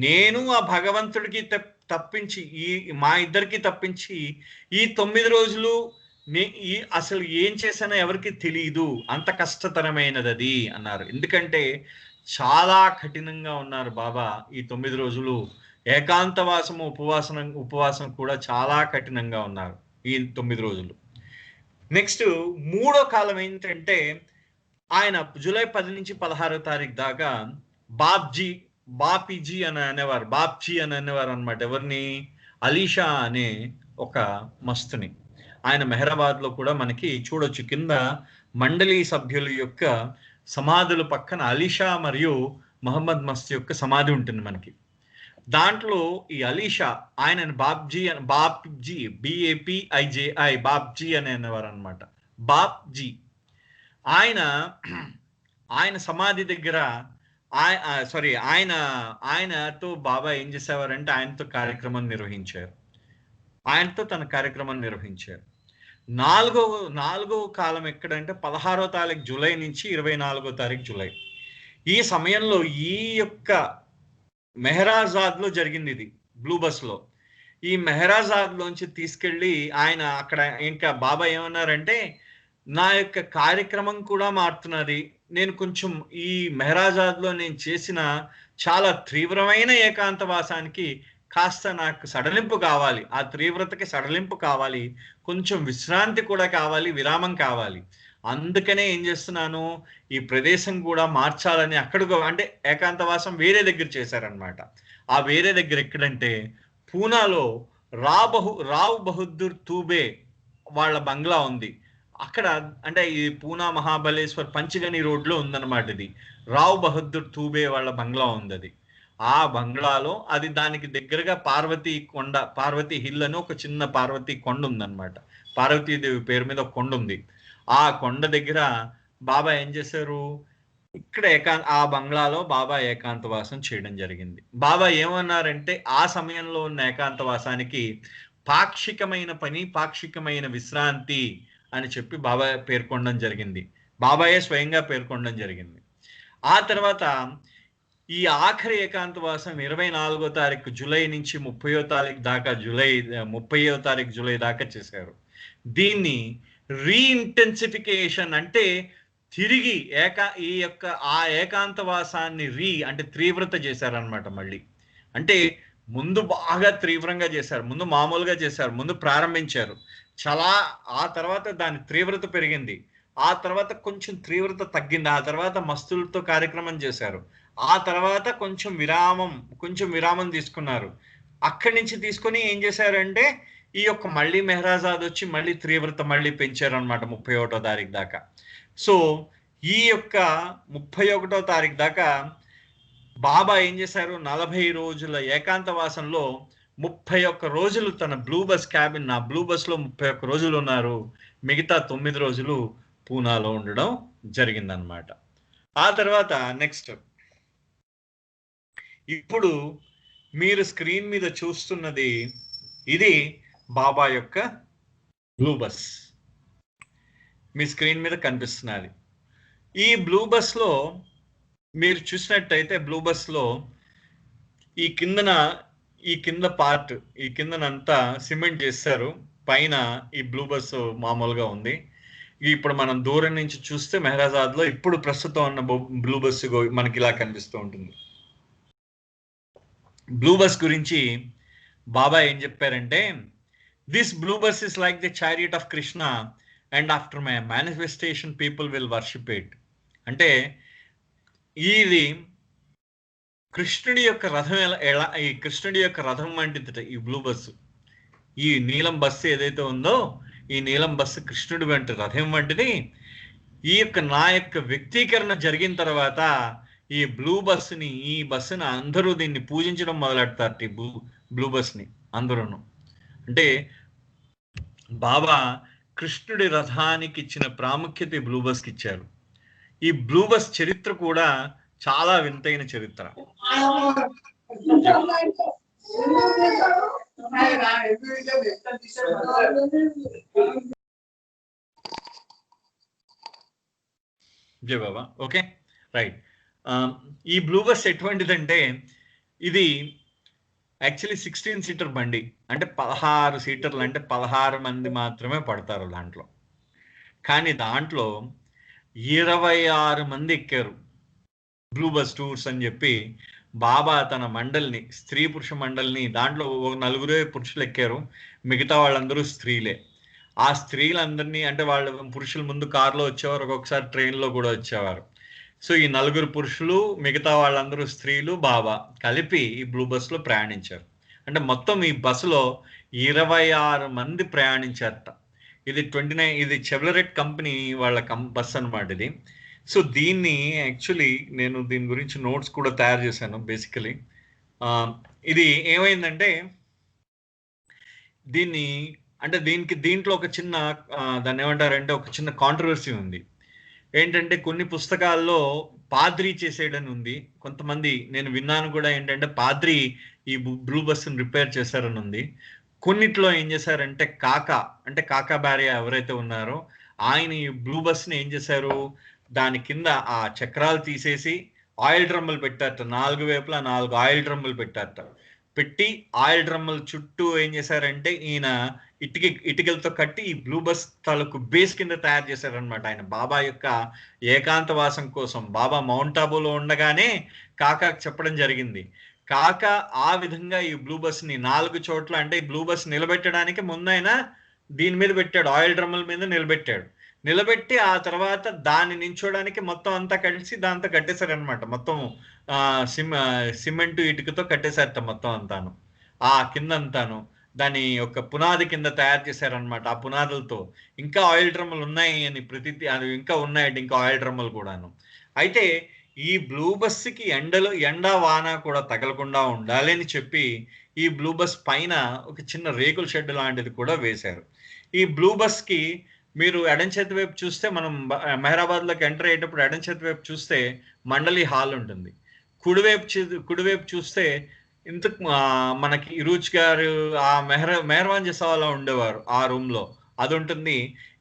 నేను ఆ భగవంతుడికి తప్పించి, మా ఇద్దరికి తప్పించి ఈ 9 రోజులు అసలు ఏం చేశానో ఎవరికి తెలియదు, అంత కష్టతరమైనది అది అన్నారు. ఎందుకంటే చాలా కఠినంగా ఉన్నారు బాబా ఈ 9 రోజులు. ఏకాంతవాసము, ఉపవాసం కూడా చాలా కఠినంగా ఉన్నారు ఈ 9 రోజులు. నెక్స్ట్ మూడో కాలం ఏంటంటే ఆయన జూలై 10 నుంచి 16వ తారీఖు దాకా బాపీజీ అని అనేవారు అనమాట. ఎవరిని? అలీషా అనే ఒక మస్తుని. ఆయన మెహరాబాద్ లో కూడా మనకి చూడొచ్చు. కింద మండలి సభ్యుల యొక్క సమాధుల పక్కన అలీషా మరియు మహమ్మద్ మస్త్ యొక్క సమాధి ఉంటుంది మనకి. దాంట్లో ఈ అలీషా ఆయనని బాప్జీ BAPIJI బాప్జీ అని అనేవారు అనమాట. బాప్జీ ఆయన సమాధి దగ్గర ఆయనతో బాబా ఏం చేసేవారంటే ఆయనతో తన కార్యక్రమం నిర్వహించారు. నాలుగో కాలం ఎక్కడంటే 16వ తారీఖు జూలై నుంచి 24వ తారీఖు జూలై. ఈ సమయంలో ఈ యొక్క మెహరాజాద్ లో జరిగింది. ఇది బ్లూ బస్ లో. ఈ మెహరాజాద్ లోంచి తీసుకెళ్ళి ఆయన అక్కడ ఇంకా బాబా ఏమన్నారంటే నా యొక్క కార్యక్రమం కూడా మారుతున్నది. నేను కొంచెం ఈ మెహరాజాద్ లో నేను చేసిన చాలా తీవ్రమైన ఏకాంతవాసానికి కాస్త నాకు సడలింపు కావాలి, ఆ తీవ్రతకి సడలింపు కావాలి, కొంచెం విశ్రాంతి కూడా కావాలి, విరామం కావాలి. అందుకనే ఏం చేస్తున్నాను, ఈ ప్రదేశం కూడా మార్చాలని అంటే ఏకాంతవాసం వేరే దగ్గర చేశారనమాట. ఆ వేరే దగ్గర ఎక్కడంటే పూనాలో రావ్ బహదూర్ తూబే వాళ్ళ బంగ్లా ఉంది. అక్కడ అంటే ఈ పూనా మహాబలేశ్వర్ పంచగని రోడ్లో ఉందన్నమాట. ఇది రావ్ బహదూర్ తూబే వాళ్ళ బంగ్లా ఉంది. అది ఆ బంగ్లాలో అది దానికి దగ్గరగా పార్వతీ హిల్ అని ఒక చిన్న పార్వతీ కొండ ఉందన్నమాట. పార్వతీదేవి పేరు మీద ఒక కొండ ఉంది. ఆ కొండ దగ్గర బాబా ఏం చేశారు, ఇక్కడ ఆ బంగ్లాలో బాబా ఏకాంతవాసం చేయడం జరిగింది. బాబా ఏమన్నారంటే ఆ సమయంలో ఉన్న ఏకాంతవాసానికి పాక్షికమైన పని, పాక్షికమైన విశ్రాంతి అని చెప్పి బాబా పేర్కొనడం జరిగింది. బాబాయే స్వయంగా పేర్కొనడం జరిగింది. ఆ తర్వాత ఈ ఆఖరి ఏకాంతవాసం 24వ తారీఖు జూలై నుంచి 30వ తారీఖు దాకా 30వ తారీఖు జూలై దాకా చేశారు. దీన్ని రీఇంటెన్సిఫికేషన్ అంటే తిరిగి ఈ యొక్క ఆ ఏకాంతవాసాన్ని అంటే తీవ్రత చేశారనమాట. మళ్ళీ అంటే ముందు బాగా తీవ్రంగా చేశారు, ముందు మామూలుగా చేశారు, ముందు ప్రారంభించారు చాలా, ఆ తర్వాత దాని తీవ్రత పెరిగింది, ఆ తర్వాత కొంచెం తీవ్రత తగ్గింది, ఆ తర్వాత మస్తులతో కార్యక్రమం చేశారు, ఆ తర్వాత కొంచెం విరామం తీసుకున్నారు, అక్కడి నుంచి తీసుకొని ఏం చేశారంటే ఈ యొక్క మళ్ళీ మెహరాజాద్ వచ్చి మళ్ళీ తీవ్రత మళ్ళీ పెంచారనమాట 31వ తారీఖు దాకా. సో ఈ యొక్క 31వ తారీఖు దాకా బాబా ఏం చేశారు, 40 రోజుల ఏకాంతవాసంలో 31 రోజులు తన బ్లూ బస్ క్యాబిన్, నా బ్లూ బస్ లో 31 రోజులు ఉన్నారు. మిగతా 9 రోజులు పూనాలో ఉండడం జరిగిందనమాట. ఆ తర్వాత నెక్స్ట్, ఇప్పుడు మీరు స్క్రీన్ మీద చూస్తున్నది ఇది బాబా యొక్క బ్లూ బస్ మీ స్క్రీన్ మీద కనిపిస్తున్నది. ఈ బ్లూ బస్ లో మీరు చూసినట్టయితే బ్లూ బస్ లో ఈ కింద పార్ట్, ఈ కిందనంతా సిమెంట్ చేస్తారు, పైన ఈ బ్లూ బస్ మామూలుగా ఉంది. ఇప్పుడు మనం దూరం నుంచి చూస్తే మెహరాజాద్ లో ఇప్పుడు ప్రస్తుతం ఉన్న బ్లూ బస్ మనకి ఇలా కనిపిస్తూ ఉంటుంది. బ్లూ బస్ గురించి బాబా ఏం చెప్పారంటే, this blue bus is like the chariot of Krishna and after my manifestation people will worship it. అంటే ఇది కృష్ణుడి యొక్క రథం ఎలా ఈ కృష్ణుడి యొక్క రథం వంటిది ఈ బ్లూ బస్సు. ఈ నీలం బస్సు ఏదైతే ఉందో ఈ నీలం బస్సు కృష్ణుడి వంటి రథం వంటిది. ఈ యొక్క నా యొక్క వ్యక్తీకరణ జరిగిన తర్వాత ఈ బస్సుని అందరూ దీన్ని పూజించడం మొదలెడతారు. ఈ బ్లూ బస్ని అందరూను. అంటే బాబా కృష్ణుడి రథానికి ఇచ్చిన ప్రాముఖ్యత ఈ బ్లూ బస్కి ఇచ్చారు. ఈ బ్లూ బస్ చరిత్ర కూడా చాలా వింతైన చరిత్ర. జై బాబా. Okay, right. ఈ బ్లూ బస్ ఎటువంటిదంటే ఇది యాక్చువల్లీ 16 సీటర్ బండి, అంటే 16 సీటర్లు, అంటే 16 మంది మాత్రమే పడతారు దాంట్లో. కానీ దాంట్లో 26 మంది ఎక్కారు. బ్లూ బస్ టూర్స్ అని చెప్పి బాబా తన మండలిని, స్త్రీ పురుష మండలిని, దాంట్లో 4 పురుషులు ఎక్కారు, మిగతా వాళ్ళందరూ స్త్రీలే. ఆ స్త్రీలందరినీ, అంటే వాళ్ళు పురుషులు ముందు కారులో వచ్చేవారు, ఒక్కొక్కసారి ట్రైన్లో కూడా వచ్చేవారు. సో ఈ 4 పురుషులు, మిగతా వాళ్ళందరూ స్త్రీలు, బాబా కలిపి ఈ బ్లూ బస్లో ప్రయాణించారు. అంటే మొత్తం ఈ బస్సులో 26 మంది ప్రయాణించారట. ఇది 29, ఇది చెవ్లరెట్ కంపెనీ వాళ్ళ బస్ అనమాట ఇది. సో దీన్ని యాక్చువల్లీ నేను దీని గురించి నోట్స్ కూడా తయారు చేశాను. బేసికలీ ఇది ఏమైందంటే, దీంట్లో ఒక చిన్న దాన్ని ఏమంటారంటే ఒక చిన్న కాంట్రవర్సీ ఉంది. ఏంటంటే కొన్ని పుస్తకాల్లో పాద్రీ చేసేయడని ఉంది, కొంతమంది నేను విన్నాను కూడా ఏంటంటే పాద్రీ ఈ బ్లూ బస్సును రిపేర్ చేశారని ఉంది. కొన్నిట్లో ఏం చేశారంటే కాకా భార్య ఎవరైతే ఉన్నారో ఆయన ఈ బ్లూ బస్ని ఏం చేశారు, దాని కింద ఆ చక్రాలు తీసేసి ఆయిల్ డ్రమ్ములు పెట్టారట. 4 వైపులా 4 ఆయిల్ డ్రమ్ములు పెట్టారట. పెట్టి ఆయిల్ డ్రమ్ముల చుట్టూ ఏం చేశారంటే ఈయన ఇటుకలతో కట్టి ఈ బ్లూ బస్ తాలూకు బేస్ కింద తయారు చేశారనమాట. ఆయన బాబా యొక్క ఏకాంతవాసం కోసం బాబా మౌంట్ ఆబూలో ఉండగానే కాకాకు చెప్పడం జరిగింది. కాక ఆ విధంగా ఈ బ్లూ బస్ ని 4 చోట్ల, అంటే ఈ బ్లూ బస్ నిలబెట్టడానికి ముందు ఆయన దీని మీద పెట్టాడు, ఆయిల్ డ్రమ్ముల మీద నిలబెట్టి ఆ తర్వాత దాన్ని నించోడానికి మొత్తం అంతా కలిసి దాంతో కట్టేశారనమాట. మొత్తం సిమెంట్ ఇటుకతో కట్టేశారట మొత్తం అంతాను. ఆ కిందంతాను దాని యొక్క పునాది కింద తయారు చేశారనమాట. ఆ పునాదులతో ఇంకా ఆయిల్ డ్రమ్ములు ఉన్నాయి అని అది ఇంకా ఉన్నాయండి, ఇంకా ఆయిల్ డ్రమ్ములు కూడాను. అయితే ఈ బ్లూ బస్కి ఎండ వాన కూడా తగలకుండా ఉండాలి అని చెప్పి ఈ బ్లూ బస్ పైన ఒక చిన్న రేకుల షెడ్ లాంటిది కూడా వేశారు. ఈ బ్లూ బస్కి మీరు ఎడం చేతి వైపు చూస్తే, మనం మెహరాబాద్లోకి ఎంటర్ అయ్యేటప్పుడు ఎడం చేతి వైపు చూస్తే మండలి హాల్ ఉంటుంది. కుడివైపు చూస్తే ఇంతకు మనకి ఇరూజ్ గారు ఆ మెహర్వాన్ జసావాలా ఉండేవారు ఆ రూమ్ లో, అది ఉంటుంది.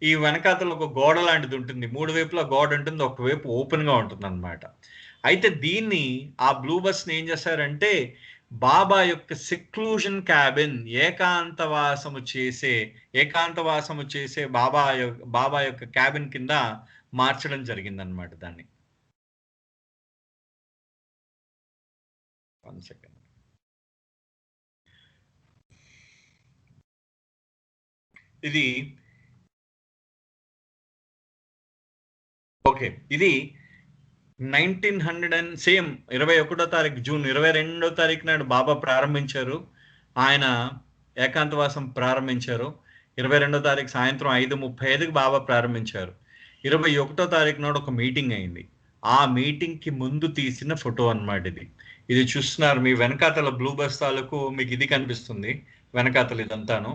ఈ వెనకాతలో ఒక గోడ లాంటిది ఉంటుంది, 3 వైపులా గోడ ఉంటుంది, ఒకవైపు ఓపెన్ గా ఉంటుంది అనమాట. అయితే దీన్ని ఆ బ్లూ బస్ ని ఏం చేశారంటే బాబా యొక్క సెక్లూజన్ క్యాబిన్, ఏకాంతవాసము చేసే బాబా యొక్క క్యాబిన్ కింద మార్చడం జరిగిందనమాట దాన్ని. 1 సెకండ్. ఇది ఓకే, ఇది 1900 సేమ్ 21వ తారీఖు జూన్ 22వ తారీఖు నాడు బాబా ప్రారంభించారు. ఆయన ఏకాంతవాసం ప్రారంభించారు. 22వ తారీఖు సాయంత్రం 5:35కి బాబా ప్రారంభించారు. 21వ తారీఖు నాడు ఒక మీటింగ్ అయింది. ఆ మీటింగ్‌కి ముందు తీసిన ఫోటో అన్నమాట ఇది. ఇది చూస్తున్నారు మీ వెనకాతల బ్లూ బస్ తాలూకు మీకు ఇది కనిపిస్తుంది. వెనకాతల ఇదంతాను.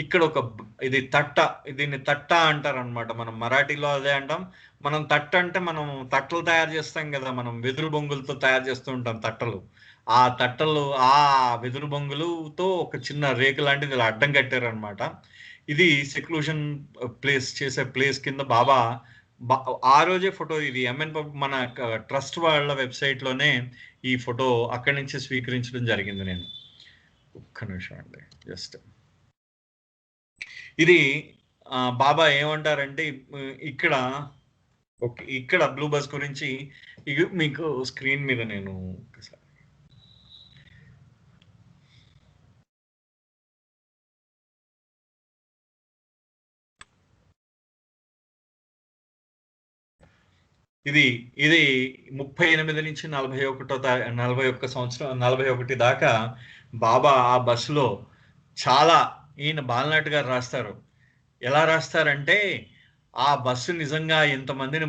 ఇక్కడ ఒక ఇది తట్ట, దీన్ని తట్ట అంటారనమాట. మనం మరాఠీలో అదే అంటాం. మనం తట్ట అంటే మనం తట్టలు తయారు చేస్తాం కదా! మనం వెదురు బొంగులతో తయారు చేస్తూ ఉంటాం తట్టలు. ఆ తట్టలు ఆ వెదురు బొంగులుతో ఒక చిన్న రేకు లాంటిది ఇలా అడ్డం కట్టారనమాట. ఇది సెక్లూషన్ ప్లేస్ చేసే ప్లేస్ కింద బాబా ఆ రోజే ఫోటో ఇది ఎంఎన్ మన ట్రస్ట్ వాళ్ళ వెబ్‌సైట్‌లోనే ఈ ఫోటో అక్కడి నుంచి స్వీకరించడం జరిగింది నేను. ఒక్క నిమిషం అండి. జస్ట్ ఇది బాబా ఏమంటారంటే ఇక్కడ ఓకే. ఇక్కడ బ్లూ బస్ గురించి మీకు స్క్రీన్ మీద నేను ఒకసారి ఇది ఇది 38 నుంచి 41 సంవత్సరం 41 దాకా బాబా ఆ బస్సులో చాలా ఈయన బాలనాటి గారు రాస్తారు. ఎలా రాస్తారంటే ఆ బస్సు నిజంగా ఇంతమందిని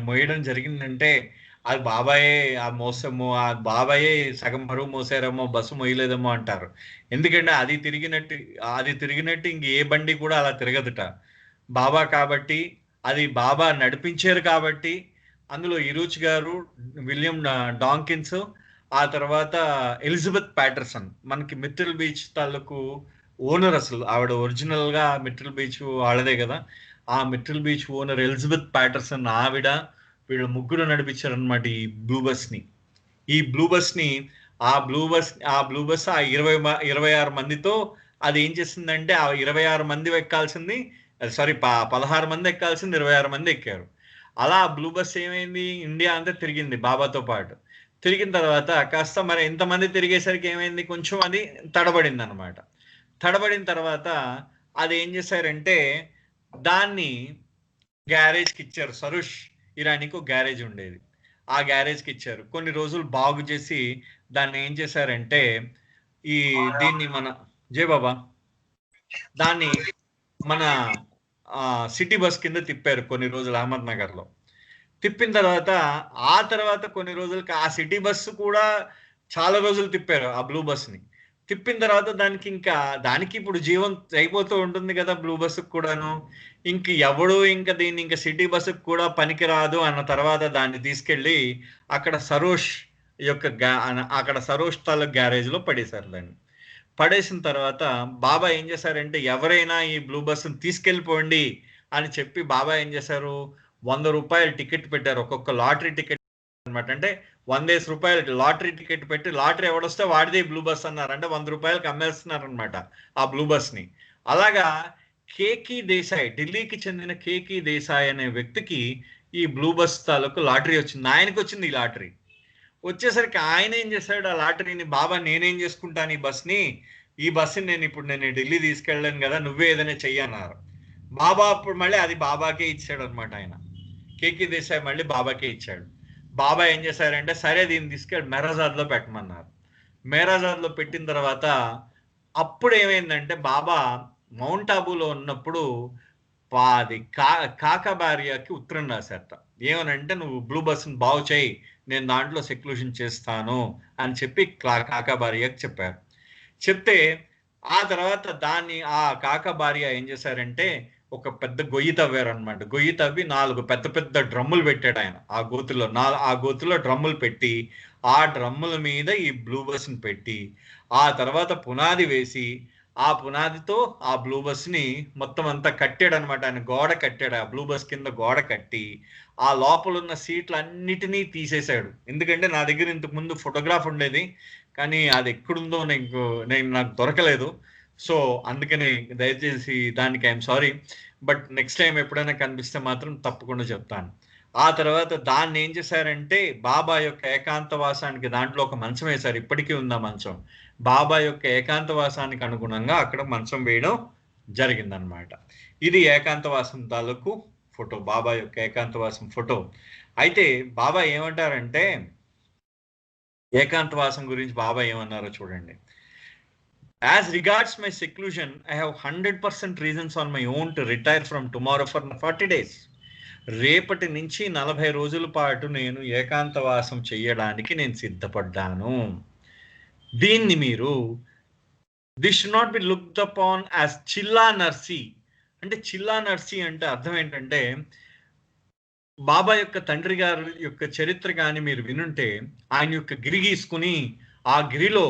మోయడం జరిగిందంటే అది బాబాయే ఆ బాబాయే సగం బరువు మోసారేమో బస్సు మోయలేదేమో అంటారు. ఎందుకంటే అది తిరిగినట్టు ఇంక ఏ బండి కూడా అలా తిరగదుట. బాబా కాబట్టి అది బాబా నడిపించారు కాబట్టి అందులో ఇరూచ్ గారు, విలియం డాంకిన్స్, ఆ తర్వాత ఎలిజబెత్ ప్యాటర్సన్ మనకి మిత్రిల్ బీచ్ తాలూకు ఓనర్ అసలు ఆవిడ ఒరిజినల్ గా మిట్రిల్ బీచ్ వాళ్ళదే కదా. ఆ మిట్రిల్ బీచ్ ఓనర్ ఎలిజబెత్ ప్యాటర్సన్ ఆవిడ వీళ్ళు ముగ్గురు నడిపించారనమాట ఈ బ్లూ బస్ ని. ఈ బ్లూ బస్ ని ఆ బ్లూ బస్ ఆ 26 మందితో అది ఏం చేసిందంటే ఆ 26 మంది ఎక్కాల్సింది సారీ 16 మంది ఎక్కాల్సింది 26 మంది ఎక్కారు. అలా బ్లూ బస్ ఏమైంది ఇండియా అంతా తిరిగింది బాబాతో పాటు. తిరిగిన తర్వాత కాస్త మరి ఇంతమంది తిరిగేసరికి ఏమైంది కొంచెం అది తడబడింది అనమాట. తడబడిన తర్వాత అది ఏం చేశారంటే దాన్ని గ్యారేజ్కి ఇచ్చారు. సరుష్ ఇరానీకి ఒక గ్యారేజ్ ఉండేది. ఆ గ్యారేజ్కి ఇచ్చారు. కొన్ని రోజులు బాగు చేసి దాన్ని ఏం చేశారంటే ఈ దీన్ని మన జై బాబా దాన్ని మన సిటీ బస్ కింద తిప్పారు కొన్ని రోజులు అహ్మద్ నగర్ లో. తిప్పిన తర్వాత ఆ తర్వాత కొన్ని రోజులకి ఆ సిటీ బస్సు కూడా చాలా రోజులు తిప్పారు ఆ బ్లూ బస్ ని. తిప్పిన తర్వాత దానికి ఇప్పుడు జీవం అయిపోతూ ఉంటుంది కదా బ్లూ బస్సుకు కూడాను. ఇంక ఎవడు ఇంకా దీన్ని ఇంకా సిటీ బస్సుకు కూడా పనికిరాదు అన్న తర్వాత దాన్ని తీసుకెళ్ళి అక్కడ సరోష్ అక్కడ సరోష్ తాలూక్ గ్యారేజ్ లో పడేశారు దాన్ని. పడేసిన తర్వాత బాబా ఏం చేశారంటే ఎవరైనా ఈ బ్లూ బస్సును తీసుకెళ్ళిపోండి అని చెప్పి బాబా ఏం చేశారు ₹100 టికెట్ పెట్టారు. ఒక్కొక్క లాటరీ టికెట్ అనమాట. అంటే ₹100 లాటరీ టికెట్ పెట్టి లాటరీ ఎవడొస్తే వాడిదే బ్లూ బస్ అన్నారు. అంటే ₹100కి అమ్మేస్తున్నారు అనమాట ఆ బ్లూ బస్ ని. అలాగా కేకి దేశాయ్ ఢిల్లీకి చెందిన కేకి దేశాయ్ అనే వ్యక్తికి ఈ బ్లూ బస్ తాలూకు లాటరీ వచ్చింది. ఆయనకు వచ్చింది ఈ లాటరీ. వచ్చేసరికి ఆయన ఏం చేశాడు ఆ లాటరీని బాబా నేనేం చేసుకుంటాను ఈ బస్సుని నేను ఢిల్లీ తీసుకెళ్ళాను కదా నువ్వే ఏదైనా చెయ్యన్నారు. బాబా అప్పుడు మళ్ళీ అది బాబాకే ఇచ్చాడు అనమాట ఆయన. కేకే దేశాయ్ మళ్ళీ బాబాకే ఇచ్చాడు. బాబా ఏం చేశారంటే సరే దీన్ని తీసుకెళ్ళి మెహరాజాద్ లో పెట్టమన్నారు. మెహరాజాద్ లో పెట్టిన తర్వాత అప్పుడు ఏమైందంటే బాబా మౌంట్ ఆబూలో ఉన్నప్పుడు అది కాకబారియాకి ఉత్తరం రాశారట. ఏమనంటే నువ్వు బ్లూ బస్ బాగు చేయి నేను దాంట్లో సెక్లూషన్ చేస్తాను అని చెప్పి కాకబారియాకి చెప్పారు. చెప్తే ఆ తర్వాత ఆ కాకబారియా ఏం చేశారంటే ఒక పెద్ద గొయ్యి తవ్వారనమాట. గొయ్యి తవ్వి 4 పెద్ద పెద్ద డ్రమ్ములు పెట్టాడు ఆయన ఆ గోతులో డ్రమ్ములు పెట్టి ఆ డ్రమ్ముల మీద ఈ బ్లూ బస్ ని పెట్టి ఆ తర్వాత పునాది వేసి ఆ పునాదితో ఆ బ్లూ బస్ ని మొత్తం అంతా కట్టాడు అనమాట. ఆయన గోడ కట్టాడు. ఆ బ్లూ బస్ కింద గోడ కట్టి ఆ లోపల ఉన్న సీట్లు అన్నిటినీ తీసేశాడు. ఎందుకంటే నా దగ్గర ఇంతకు ముందు ఫోటోగ్రాఫ్ ఉండేది కానీ అది ఎక్కడుందో నాకు దొరకలేదు. సో అందుకని దయచేసి దానికి I'm sorry. But next time ఎప్పుడైనా కనిపిస్తే మాత్రం తప్పకుండా చెప్తాను. ఆ తర్వాత దాన్ని ఏం చేశారంటే బాబా యొక్క ఏకాంతవాసానికి దాంట్లో ఒక మంచం వేశారు. ఇప్పటికీ ఉంది ఆ మంచం. బాబా యొక్క ఏకాంతవాసానికి అనుగుణంగా అక్కడ మంచం వేయడం జరిగిందనమాట. ఇది ఏకాంతవాసం తాలూకు ఫోటో. బాబా యొక్క ఏకాంతవాసం ఫోటో. అయితే బాబా ఏమంటారంటే ఏకాంతవాసం గురించి బాబా ఏమన్నారో చూడండి. As regards my seclusion, I have 100% reasons on my own to retire from tomorrow for 40 days. రేపటి నుంచి 40 రోజుల పాటు నేను ఏకాంతవాసం చేయడానికి నేను సిద్ధపడ్డాను. దీన్ని మీరు this should not be looked upon as chilla narsi. అంటే చిల్లా నర్సీ అంటే అర్థం ఏంటంటే, బాబా యొక్క తండ్రి గారి యొక్క చరిత్ర కానీ మీరు వినుంటే, ఆయన యొక్క గిరి గీసుకుని ఆ గిరిలో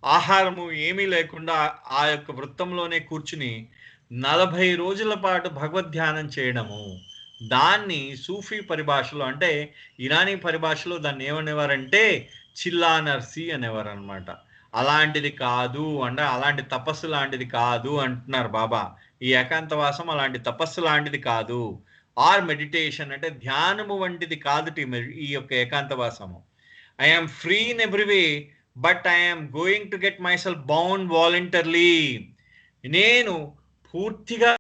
ఆహారము ఏమీ లేకుండా ఆ యొక్క వృత్తంలోనే కూర్చుని 40 రోజుల పాటు భగవద్ధ్యానం చేయడము, దాన్ని సూఫీ పరిభాషలో అంటే ఇరానీ పరిభాషలో దాన్ని ఏమనేవారంటే చిల్లా నర్సీ అనేవారు అనమాట. అలాంటిది కాదు అంటే అలాంటి తపస్సు లాంటిది కాదు అంటున్నారు బాబా. ఈ ఏకాంతవాసం అలాంటి తపస్సు లాంటిది కాదు. ఆర్ మెడిటేషన్ అంటే ధ్యానము వంటిది కాదు ఈ యొక్క ఏకాంతవాసము. I am free in every way but I am going to get myself bound voluntarily. నేను పూర్తిగా